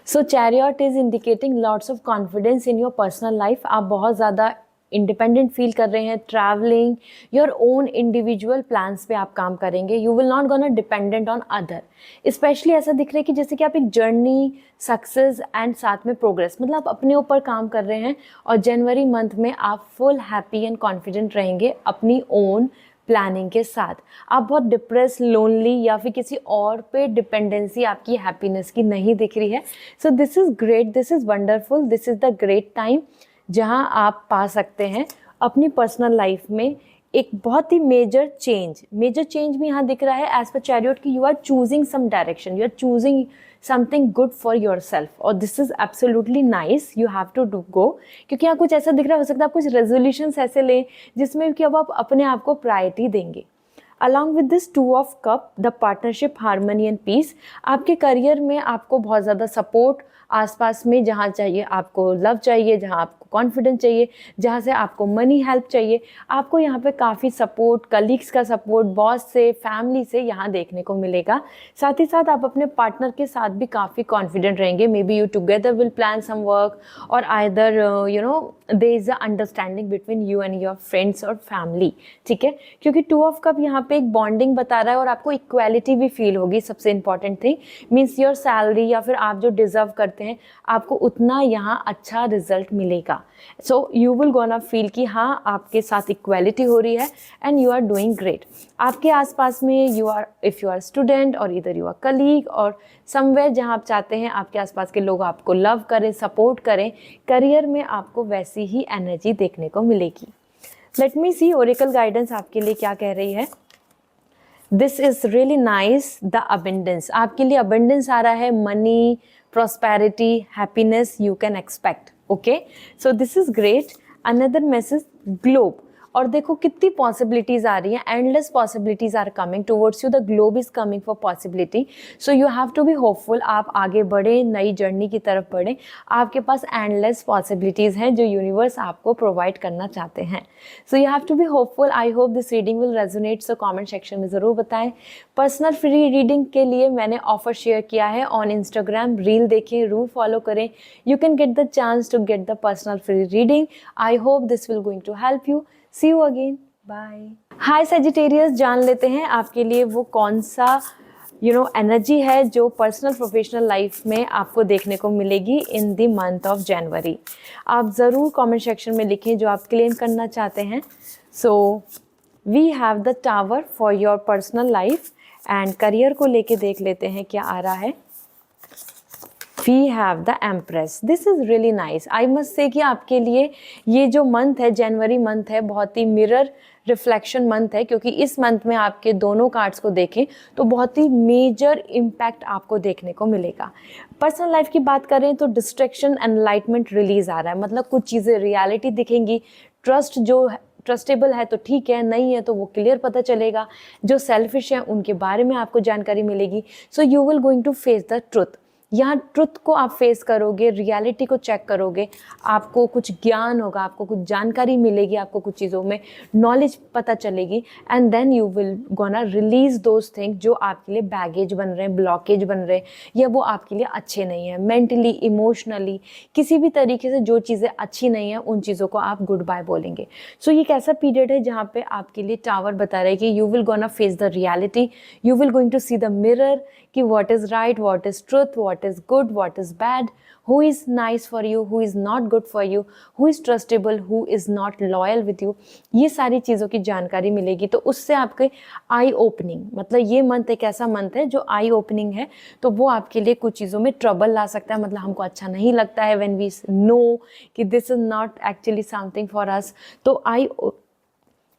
So chariot is indicating lots of confidence in your personal life. आप बहुत ज़्यादा इंडिपेंडेंट फील कर रहे हैं, travelling, your own individual plans पे आप काम करेंगे। You will not gonna dependent on other. Specially ऐसा दिख रहा है कि जैसे कि आप एक जर्नी, सक्सेस एंड साथ में प्रोग्रेस, मतलब आप अपने ऊपर काम कर रहे हैं और जनवरी मंथ में आप फुल हैप्पी एंड कॉन्फिडेंट रहेंगे अपनी ओन प्लानिंग के साथ। आप बहुत डिप्रेस, लोनली या फिर किसी और पे डिपेंडेंसी आपकी हैप्पीनेस की नहीं दिख रही है। सो this is great, this is wonderful, this is the great time जहां आप पा सकते हैं अपनी पर्सनल लाइफ में एक बहुत ही मेजर चेंज भी यहाँ दिख रहा है एज पर चैरियट की। You are choosing some direction, you are choosing something good for your self, और this is absolutely nice, you have to do go. क्योंकि यहाँ कुछ ऐसा दिख रहा है, हो सकता है आप कुछ रेजोल्यूशंस ऐसे लें जिसमें कि अब आप अपने आप को प्रायोरिटी देंगे। Along with this two of cup, the partnership, harmony and peace. आपके करियर में आपको बहुत ज़्यादा सपोर्ट आसपास में, जहाँ चाहिए आपको लव चाहिए, जहाँ आपको कॉन्फिडेंस चाहिए, जहाँ से आपको मनी हेल्प चाहिए, आपको यहाँ पे काफ़ी सपोर्ट, कलीग्स का सपोर्ट, बॉस से, फैमिली से यहाँ देखने को मिलेगा। साथ ही साथ आप अपने पार्टनर के साथ भी काफ़ी कॉन्फिडेंट रहेंगे। Maybe you together will plan some work, और either you know there is a understanding between you and your friends और फैमिली। ठीक है, क्योंकि टू ऑफ कप यहाँ पे एक बॉन्डिंग बता रहा है, और आपको इक्वालिटी भी फील होगी। सबसे important thing means your salary या फिर आप जो डिजर्व करते हैं आपको उतना यहाँ अच्छा रिजल्ट मिलेगा। So you will gonna feel कि हाँ आपके साथ इक्वालिटी हो रही है and you are doing great. आपके आसपास में you are, if you are student और इधर यू आर कलीग और समवेयर जहाँ आप चाहते हैं आपके आसपास के लोग आपको लव करें, सपोर्ट करें, करियर में आपको वैसी ही एनर्जी देखने को मिलेगी। लेट मी सी ओरेकल गाइडेंस आपके लिए क्या कह रही है। This is really nice, the abundance. आपके लिए अबेंडेंस आ रहा है, money, prosperity, happiness you can expect. Okay, so this is great. Another message, globe. और देखो कितनी पॉसिबिलिटीज़ आ रही हैं, endless possibilities are coming towards you, the globe is coming for possibility. So you have to be hopeful. आप आगे बढ़ें, नई जर्नी की तरफ बढ़ें, आपके पास एंडलेस पॉसिबिलिटीज़ हैं जो यूनिवर्स आपको प्रोवाइड करना चाहते हैं। So you have to be hopeful. I hope this reading will resonate, so comment section में ज़रूर बताएं। पर्सनल फ्री रीडिंग के लिए मैंने ऑफर शेयर किया है ऑन इंस्टाग्राम, रील देखें, रूल फॉलो करें, you can get the chance to get the personal free reading. I hope this will going to help you. See you again. Bye. Hi Sagittarius, जान लेते हैं आपके लिए वो कौन सा एनर्जी है जो पर्सनल प्रोफेशनल लाइफ में आपको देखने को मिलेगी in the month of January. आप ज़रूर कमेंट सेक्शन में लिखें जो आप क्लेम करना चाहते हैं। So we have the tower for your personal life, and career को लेके देख लेते हैं क्या आ रहा है। We have the Empress. This is really nice. I must say कि आपके लिए ये जो मंथ है, जनवरी मंथ है, बहुत ही मिरर रिफ्लेक्शन मंथ है, क्योंकि इस मंथ में आपके दोनों कार्ड्स को देखें तो बहुत ही मेजर इम्पैक्ट आपको देखने को मिलेगा। पर्सनल लाइफ की बात करें तो डिस्ट्रैक्शन, एनलाइटमेंट, रिलीज आ रहा है, मतलब कुछ चीज़ें रियलिटी दिखेंगी। ट्रस्ट जो ट्रस्टेबल है तो ठीक है, नहीं है तो वो क्लियर पता चलेगा। जो सेल्फिश है उनके बारे में आपको जानकारी मिलेगी। So you will going to face the truth. यहाँ ट्रुथ को आप फेस करोगे, रियलिटी को चेक करोगे, आपको कुछ ज्ञान होगा, आपको कुछ जानकारी मिलेगी, आपको कुछ चीज़ों में नॉलेज पता चलेगी, and then you will gonna release those thing जो आपके लिए बैगेज बन रहे हैं, ब्लॉकेज बन रहे हैं, या वो आपके लिए अच्छे नहीं हैं। मेंटली, इमोशनली, किसी भी तरीके से जो चीज़ें अच्छी नहीं हैं उन चीज़ों को आप गुड बाय बोलेंगे। सो ये एक ऐसा पीरियड है जहाँ पे आपके लिए टावर बता रहा है कि you will gonna face the reality, you will going to see the mirror कि what is right, what is truth, what is good, what is bad, who is nice for you, who is not good for you, who is trustable, who is not loyal with you। ये सारी चीज़ों की जानकारी मिलेगी। तो उससे आपके आई opening, मतलब ये मंथ एक ऐसा मंथ है जो आई ओपनिंग है, तो वो आपके लिए कुछ चीज़ों में ट्रबल ला सकता है। मतलब हमको अच्छा नहीं लगता है व्हेन वी नो कि this is not actually something for us, तो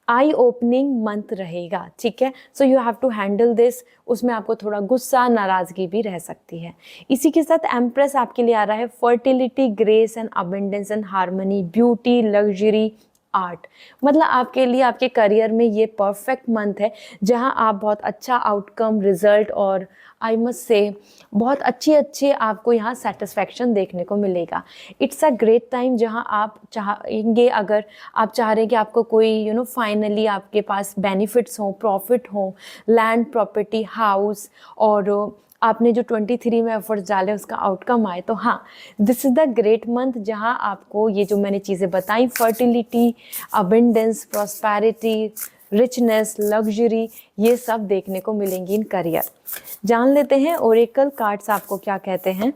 आई ओपनिंग मंथ रहेगा। ठीक है, so you have to handle this. उसमें आपको थोड़ा गुस्सा, नाराज़गी भी रह सकती है। इसी के साथ एम्प्रेस आपके लिए आ रहा है fertility, grace and abundance and harmony, beauty, luxury, art. मतलब आपके लिए आपके करियर में ये परफेक्ट मंथ है जहां आप बहुत अच्छा आउटकम, रिजल्ट और आई मस्ट से बहुत अच्छे आपको यहाँ सेटिस्फैक्शन देखने को मिलेगा। इट्स अ ग्रेट टाइम जहाँ आप चाहेंगे, अगर आप चाह रहे हैं कि आपको कोई फाइनली आपके पास बेनिफिट्स हों, प्रॉफिट हों, लैंड, प्रॉपर्टी, हाउस, और आपने जो 23 में एफर्ट्स डाले उसका आउटकम आए, तो हाँ, this is the great month जहाँ आपको ये जो मैंने चीज़ें बताई, fertility, abundance, prosperity, richness, luxury, ये सब देखने को मिलेंगी इन करियर। जान लेते हैं ओरेकल कार्ड्स आपको क्या कहते हैं।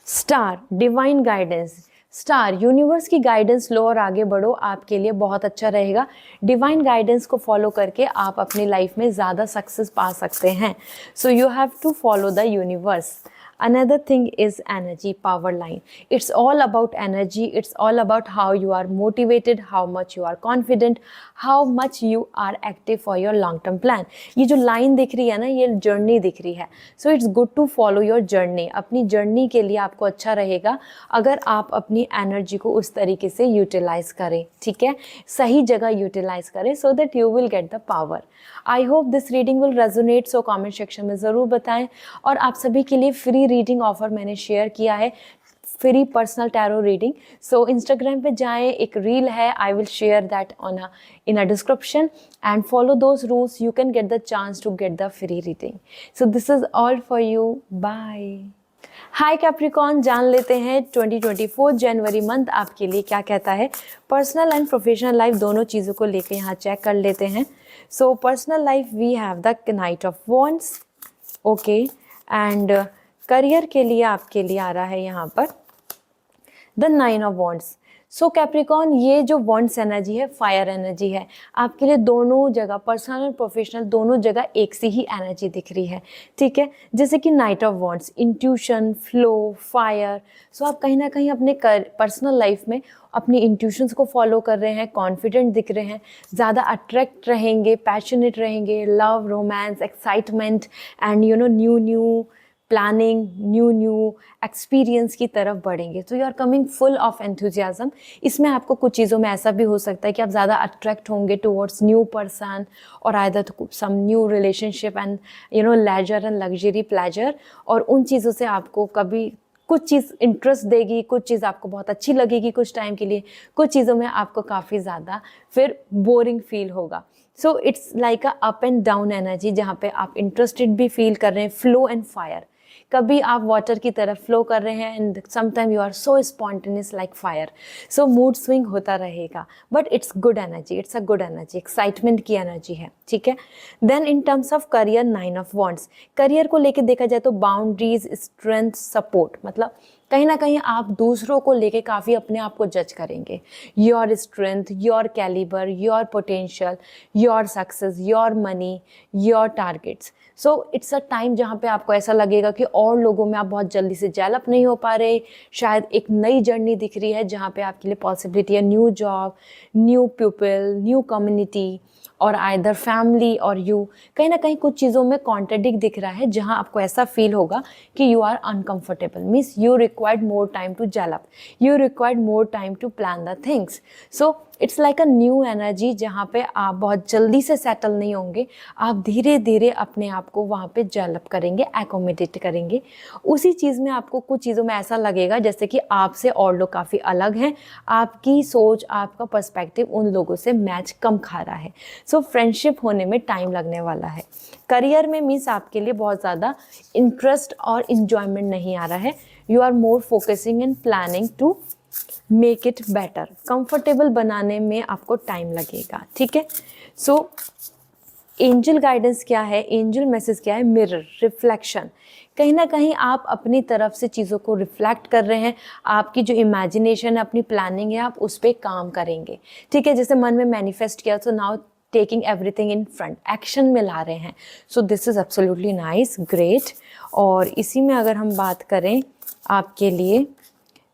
Star, divine guidance. Star, universe की गाइडेंस लो और आगे बढ़ो, आपके लिए बहुत अच्छा रहेगा। डिवाइन गाइडेंस को फॉलो करके आप अपनी लाइफ में ज़्यादा सक्सेस पा सकते हैं। So you have to follow the universe. Another thing is energy, power line. It's all about energy. It's all about how you are motivated, how much you are confident, how much you are active for your long term plan. ये जो line दिख रही है ना, ये journey दिख रही है। So it's good to follow your journey. अपनी जर्नी के लिए आपको अच्छा रहेगा अगर आप अपनी एनर्जी को उस तरीके से यूटिलाइज करें, ठीक है, सही जगह यूटिलाइज करें, so that you will get the power. I hope this reading will resonate, so comment section में ज़रूर बताएं। और आप सभी के लिए फ्री रीडिंग ऑफर मैंने शेयर किया है, free personal tarot reading. So Instagram पे जाएं, एक रील है, I will share that in a description, and follow those rules, you can get the chance to get the free reading. So this is all for you, bye. Hi Capricorn, जान लेते हैं 2024 जनवरी month आपके लिए क्या कहता है। Personal and professional life दोनों चीज़ों को लेकर यहाँ चेक कर लेते हैं। So personal life we have the knight of wands, okay, and career के लिए आपके लिए आ रहा है यहाँ पर the 9 of wands. So Capricorn, ये जो वॉन्ड्स एनर्जी है फायर एनर्जी है, आपके लिए दोनों जगह पर्सनल और प्रोफेशनल दोनों जगह एक सी ही एनर्जी दिख रही है, ठीक है। जैसे कि knight of wands, intuition, flow, fire. So आप कहीं ना कहीं अपने पर्सनल लाइफ में अपनी इंट्यूशंस को फॉलो कर रहे हैं, कॉन्फिडेंट दिख रहे हैं, ज़्यादा अट्रैक्ट रहेंगे, पैशनेट रहेंगे, love, romance, excitement and new planning, new experience की तरफ बढ़ेंगे। तो you are coming full of enthusiasm. इसमें आपको कुछ चीज़ों में ऐसा भी हो सकता है कि आप ज़्यादा अट्रैक्ट होंगे टुवर्ड्स न्यू पर्सन और either some new relationship and leisure and luxury pleasure. और उन चीज़ों से आपको कभी कुछ चीज़ इंटरेस्ट देगी, कुछ चीज़ आपको बहुत अच्छी लगेगी कुछ टाइम के लिए, कुछ चीज़ों में आपको काफ़ी ज़्यादा फिर बोरिंग फील होगा। सो it's like a up and down energy जहाँ पे आप इंटरेस्टेड भी फील कर रहे हैं, फ्लो एंड फायर। कभी आप वाटर की तरफ फ्लो कर रहे हैं and sometime you are so spontaneous like fire. So mood swing होता रहेगा, but it's good energy, it's a good energy, excitement की एनर्जी है, ठीक है। Then in terms of career, 9 of wands. Career को लेके देखा जाए तो बाउंड्रीज, स्ट्रेंथ, सपोर्ट, मतलब कहीं ना कहीं आप दूसरों को लेके काफ़ी अपने आप को जज करेंगे। Your strength, your calibre, your potential, your success, your money, your targets. So it's a time जहाँ पे आपको ऐसा लगेगा कि और लोगों में आप बहुत जल्दी से डेवलप नहीं हो पा रहे। शायद एक नई जर्नी दिख रही है जहाँ पे आपके लिए पॉसिबिलिटी है new job, new people, new community और आइदर फैमिली और यू। कहीं ना कहीं कुछ चीज़ों में कॉन्ट्रडिक्ट दिख रहा है जहाँ आपको ऐसा फील होगा कि you are uncomfortable, means you required more time to develop, you required more time to plan the things. So it's like a new energy जहाँ पे आप बहुत जल्दी से सेटल नहीं होंगे, आप धीरे धीरे अपने आप को वहाँ पे डेवलप करेंगे, एकोमोडेट करेंगे। उसी चीज़ में आपको कुछ चीज़ों में ऐसा लगेगा जैसे कि आपसे और लोग काफ़ी अलग हैं, आपकी सोच, आपका पर्सपेक्टिव उन लोगों से मैच कम खा रहा है। सो फ्रेंडशिप होने में टाइम लगने वाला है। करियर में मीन्स आपके लिए बहुत ज़्यादा इंटरेस्ट और इन्जॉयमेंट नहीं आ रहा है। You are more focusing and planning to make it better. Comfortable बनाने में आपको टाइम लगेगा, ठीक है। सो एंजल गाइडेंस क्या है, एंजल मैसेज क्या है, मिरर, रिफ्लेक्शन। कहीं ना कहीं आप अपनी तरफ से चीज़ों को रिफ्लेक्ट कर रहे हैं, आपकी जो इमेजिनेशन है, अपनी प्लानिंग है, आप उस पर काम करेंगे, ठीक है। जैसे मन में मैनिफेस्ट किया, तो now taking everything in front, action में ला रहे हैं। So this is absolutely nice, great. और इसी में अगर हम बात करें आपके लिए,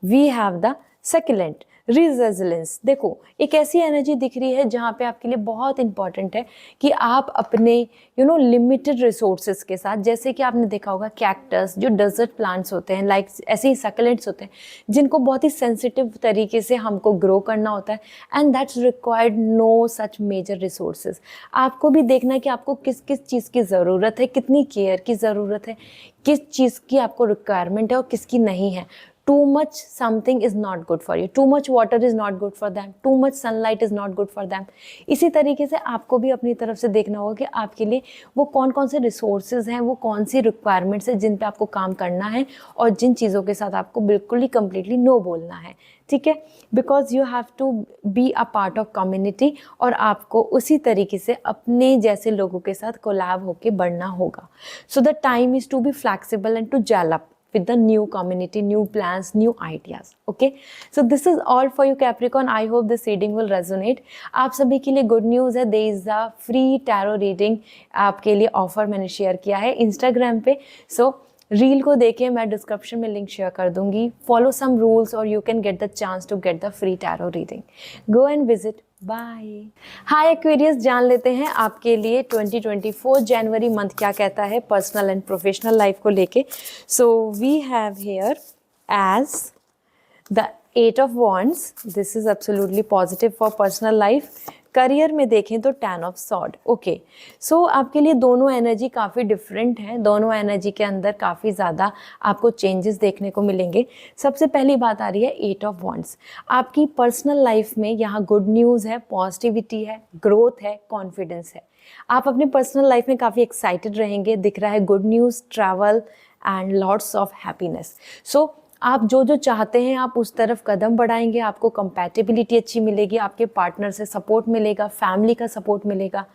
वी हैव द सेक्युलेंट, रेजिलियंस, देखो एक ऐसी एनर्जी दिख रही है जहाँ पे आपके लिए बहुत इंपॉर्टेंट है कि आप अपने लिमिटेड रिसोर्सेज के साथ, जैसे कि आपने देखा होगा कैक्टस जो डेजर्ट प्लांट्स होते हैं, लाइक ऐसे ही सक्लेंट्स होते हैं जिनको बहुत ही सेंसिटिव तरीके से हमको ग्रो करना होता है, and that's required no such major resources. आपको भी देखना है कि आपको किस किस चीज़ की ज़रूरत है, कितनी केयर की ज़रूरत है, किस चीज़ की आपको रिक्वायरमेंट है और किसकी नहीं है। Too much something is not good for you, too much water is not good for them, too much sunlight is not good for them। इसी तरीके से आपको भी अपनी तरफ से देखना होगा कि आपके लिए वो कौन कौन से रिसोर्सेज हैं, वो कौन सी रिक्वायरमेंट्स हैं जिन पे आपको काम करना है और जिन चीज़ों के साथ आपको बिल्कुल ही कम्प्लीटली नो बोलना है, ठीक है। Because you have to be a part of community, और आपको उसी तरीके से अपने जैसे लोगों के साथ कोलैब होके बढ़ना होगा। So the time is to be flexible and to gel up with the new community, new plans, new ideas. Okay, so this is all for you Capricorn. I hope this reading will resonate. आप सभी के लिए good news है, there is a free tarot reading आपके लिए offer मैंने share किया है इंस्टाग्राम पे। so रील को देखें, मैं डिस्क्रिप्शन में लिंक शेयर कर दूंगी। फॉलो सम रूल्स और you can get the chance to get the free tarot reading. Go and visit. Bye. Hi Aquarius, जान लेते हैं आपके लिए 2024 जनवरी मंथ क्या कहता है पर्सनल एंड प्रोफेशनल लाइफ को लेके। So we have here as the 8 of Wands. This is absolutely positive for personal life. Career में देखें तो 10 of Swords. ओके, सो आपके लिए दोनों एनर्जी काफ़ी डिफरेंट है, दोनों एनर्जी के अंदर काफ़ी ज़्यादा आपको चेंजेस देखने को मिलेंगे। सबसे पहली बात आ रही है 8 of Wands। आपकी पर्सनल लाइफ में यहाँ गुड न्यूज़ है, पॉजिटिविटी है, ग्रोथ है, कॉन्फिडेंस है। आप अपने पर्सनल लाइफ में काफ़ी एक्साइटेड रहेंगे, दिख रहा है good news, travel and lots of happiness. So आप जो जो चाहते हैं आप उस तरफ कदम बढ़ाएंगे, आपको कंपैटिबिलिटी अच्छी मिलेगी, आपके पार्टनर से सपोर्ट मिलेगा, फैमिली का सपोर्ट मिलेगा,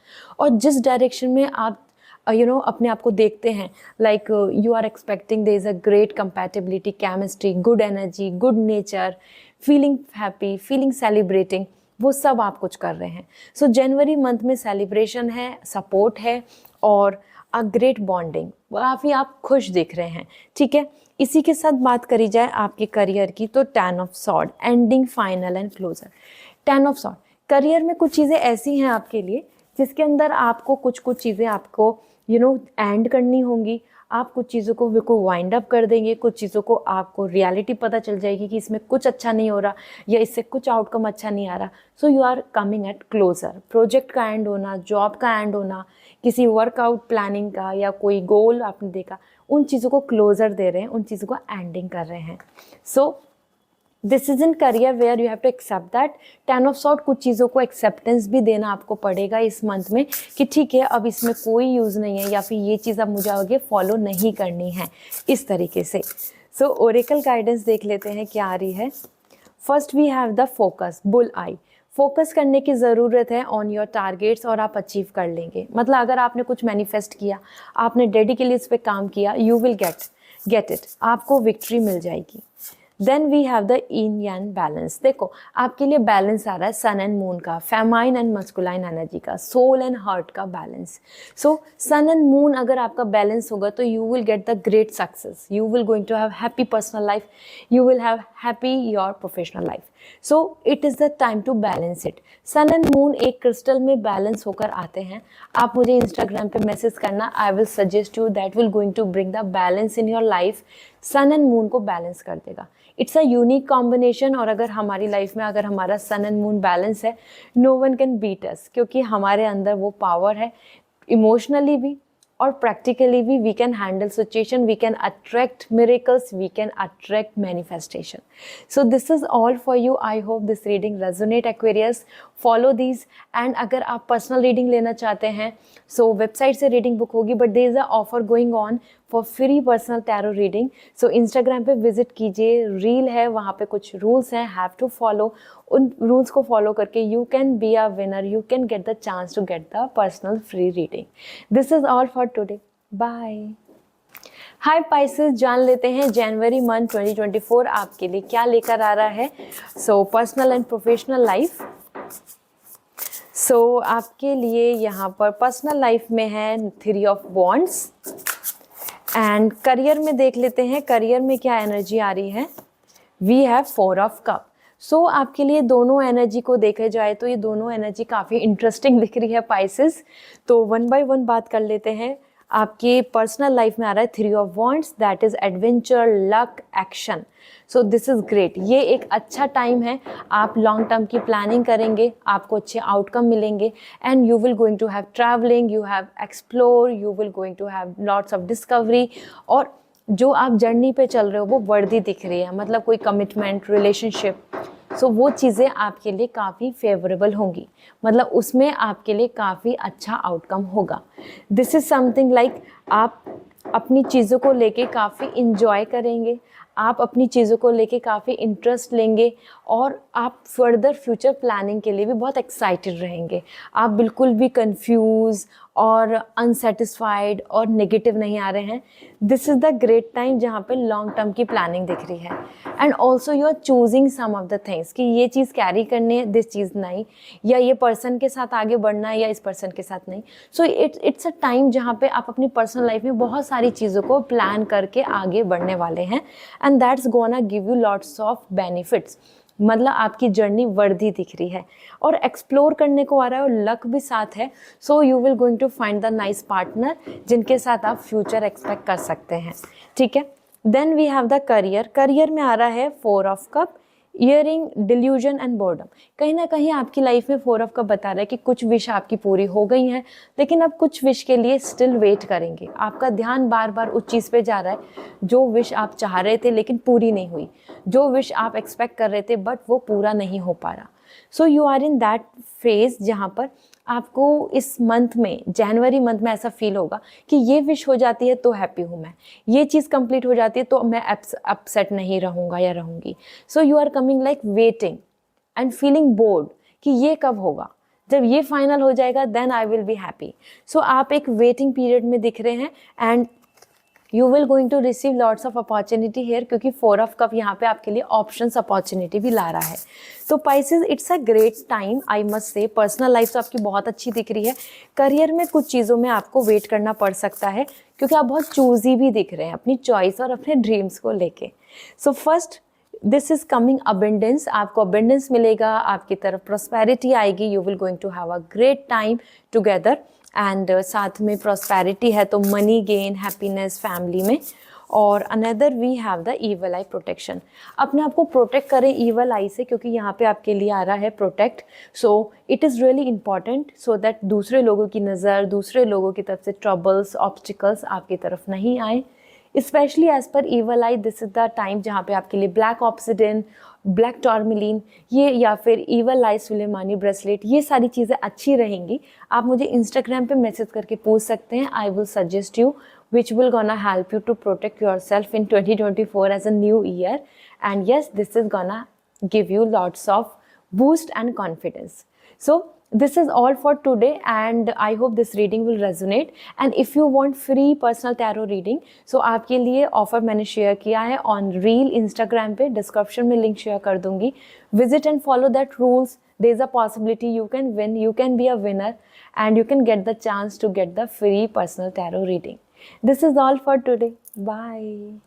और जिस डायरेक्शन में आप अपने आप को देखते हैं, like you are expecting there is a great compatibility, chemistry, good energy, good nature, feeling happy, feeling celebrating, वो सब आप कुछ कर रहे हैं। सो जनवरी मंथ में सेलिब्रेशन है, सपोर्ट है और अ ग्रेट बॉन्डिंग, काफ़ी आप खुश दिख रहे हैं, ठीक है। इसी के साथ बात करी जाए आपके करियर की तो 10 of Swords, ending, final end closure. 10 of Swords, career में कुछ चीज़ें ऐसी हैं आपके लिए जिसके अंदर आपको कुछ चीज़ें आपको एंड करनी होंगी। आप कुछ चीज़ों को वाइंड अप कर देंगे, कुछ चीज़ों को आपको रियलिटी पता चल जाएगी कि इसमें कुछ अच्छा नहीं हो रहा या इससे कुछ आउटकम अच्छा नहीं आ रहा। So you are coming at closure. Project का एंड होना, जॉब का एंड होना, किसी वर्कआउट प्लानिंग का या कोई गोल आपने देखा, उन चीज़ों को क्लोजर दे रहे हैं, उन चीज़ों को एंडिंग कर रहे हैं। So this is in career where you have to accept that. 10 of Swords, कुछ चीज़ों को एक्सेप्टेंस भी देना आपको पड़ेगा इस मंथ में कि ठीक है अब इसमें कोई यूज़ नहीं है या फिर ये चीज़ अब मुझे आगे फॉलो नहीं करनी है, इस तरीके से। सो ओरेकल गाइडेंस देख लेते हैं क्या आ रही है। First we have the focus, bull eye. Focus करने की ज़रूरत है ऑन योर टारगेट्स और आप अचीव कर लेंगे। मतलब अगर आपने कुछ मैनिफेस्ट किया, आपने डेडिकेटली इस पर काम किया, यू विल गेट इट, आपको विक्ट्री मिल जाएगी। Then we have the yin yang balance. देखो आपके लिए बैलेंस आ रहा है सन एंड मून का, फेमाइन एंड मस्कुलाइन एनर्जी का, सोल एंड हार्ट का balance. So sun and moon अगर आपका बैलेंस होगा तो you will get the great success, you will going to have happy personal life, you will have happy your professional life. So it is the time to balance it. Sun and moon एक crystal में balance होकर आते हैं। आप मुझे Instagram पे message करना, I will suggest you that will going to bring the balance in your life. Sun and moon को बैलेंस कर देगा। इट्स अ यूनिक कॉम्बिनेशन, और अगर हमारी लाइफ में अगर हमारा सन एंड मून बैलेंस है, no one can beat us, क्योंकि हमारे अंदर वो पावर है, इमोशनली भी और प्रैक्टिकली भी। We can handle situation, we can attract miracles, we can attract manifestation. So this is all for you. I hope this reading resonate Aquarius, follow these. And अगर आप पर्सनल रीडिंग लेना चाहते हैं so website से reading book होगी, but there is a offer going on for free personal tarot reading. So Instagram पे visit कीजिए, reel है वहाँ पे कुछ रूल्स हैं, हैव टू फॉलो। उन रूल्स को फॉलो करके you can be a winner, you can get the chance to get the personal free reading. This is all for today, bye. Hi Pisces, जान लेते हैं जनवरी मंथ 2024 आपके लिए क्या लेकर आ रहा है। So personal and professional life. So आपके लिए यहाँ पर पर्सनल लाइफ में है 3 of Wands, एंड करियर में देख लेते हैं करियर में क्या एनर्जी आ रही है। We have 4 of Cups। So आपके लिए दोनों एनर्जी को देखा जाए तो ये दोनों एनर्जी काफ़ी इंटरेस्टिंग दिख रही है पाइसेस। तो वन बाय वन बात कर लेते हैं। आपके पर्सनल लाइफ में आ रहा है 3 of wands, that is adventure, luck, action. So this is great. ये एक अच्छा टाइम है, आप लॉन्ग टर्म की प्लानिंग करेंगे, आपको अच्छे आउटकम मिलेंगे and you will going to have travelling, you have explore, you will going to have lots of discovery. और जो आप जर्नी पे चल रहे हो वो वर्दी दिख रही है, मतलब कोई कमिटमेंट, रिलेशनशिप, सो वो चीज़ें आपके लिए काफ़ी फेवरेबल होंगी, मतलब उसमें आपके लिए काफ़ी अच्छा आउटकम होगा। दिस इज़ समथिंग लाइक आप अपनी चीज़ों को लेके काफ़ी इंजॉय करेंगे, आप अपनी चीज़ों को लेके काफ़ी इंटरेस्ट लेंगे और आप फर्दर फ्यूचर प्लानिंग के लिए भी बहुत एक्साइटेड रहेंगे। आप बिल्कुल भी कंफ्यूज और अनसेटिस्फाइड और नेगेटिव नहीं आ रहे हैं। This is the great time जहाँ पे लॉन्ग टर्म की प्लानिंग दिख रही है and also you are choosing some of the things कि ये चीज़ कैरी करनी है, दिस चीज़ नहीं, या ये पर्सन के साथ आगे बढ़ना है या इस पर्सन के साथ नहीं। सो इट्स अ टाइम जहाँ पे आप अपनी पर्सनल लाइफ में बहुत सारी चीज़ों को प्लान करके आगे बढ़ने वाले हैं and that's gonna give you lots of benefits. मतलब आपकी जर्नी वर्दी दिख रही है और एक्सप्लोर करने को आ रहा है और लक भी साथ है। So you will going to find the nice partner जिनके साथ आप फ्यूचर एक्सपेक्ट कर सकते हैं, ठीक है। Then we have the career. Career में आ रहा है 4 of cup, yearning, delusion and boredom. कहीं ना कहीं आपकी लाइफ में 4 ऑफ कप बता रहा है कि कुछ विश आपकी पूरी हो गई हैं, लेकिन अब कुछ विश के लिए स्टिल वेट करेंगे। आपका ध्यान बार बार उस चीज़ पे जा रहा है जो विश आप चाह रहे थे लेकिन पूरी नहीं हुई, जो विश आप एक्सपेक्ट कर रहे थे बट वो पूरा नहीं हो पा रहा। So you are in that phase जहाँ पर आपको इस मंथ में, जनवरी मंथ में ऐसा फील होगा कि ये विश हो जाती है तो हैप्पी हूँ मैं, ये चीज़ कंप्लीट हो जाती है तो मैं अपसेट नहीं रहूँगा या रहूँगी। So you are coming like waiting and feeling bored कि ये कब होगा, जब ये फाइनल हो जाएगा then I will be happy. So आप एक वेटिंग पीरियड में दिख रहे हैं and you will going to receive lots of opportunity here, क्योंकि 4 ऑफ कप यहाँ पे आपके लिए ऑप्शंस, अपॉर्चुनिटी भी ला रहा है। तो Pisces it's a great time, I must say. Personal life तो आपकी बहुत अच्छी दिख रही है। करियर में कुछ चीज़ों में आपको वेट करना पड़ सकता है क्योंकि आप बहुत चूजी भी दिख रहे हैं अपनी चॉइस और अपने ड्रीम्स को लेके। So first this is coming abundance, आपको अबेंडेंस मिलेगा, आपकी तरफ प्रॉस्पेरिटी आएगी, you will going to have a great time together and साथ में प्रॉस्पेरिटी है तो मनी गेन, हैप्पीनेस फैमिली में। और another we have the evil eye protection. अपने आप को प्रोटेक्ट करें ईवल आई से, क्योंकि यहाँ पे आपके लिए आ रहा है protect. So it is really important so that दूसरे लोगों की नज़र, दूसरे लोगों की तरफ से ट्रबल्स, ऑब्स्टिकल्स आपकी तरफ नहीं आए। Specially as per evil eye, this is the time जहाँ पे आपके लिए ब्लैक ऑब्सिडियन, ब्लैक टॉर्मिलिन, ये या फिर ईवल आई सुलेमानी ब्रेसलेट, ये सारी चीज़ें अच्छी रहेंगी। आप मुझे इंस्टाग्राम पे मैसेज करके पूछ सकते हैं, I will suggest you which will gonna help you to protect yourself in 2024 as a new year. And yes, this is gonna give you lots of boost and confidence. So this is all for today and I hope this reading will resonate. And if you want free personal tarot reading, so आपके लिए offer मैंने share किया है on reel Instagram पे, description में link share कर दूंगी। Visit and follow that rules. There is a possibility you can win, you can be a winner and you can get the chance to get the free personal tarot reading. This is all for today. Bye.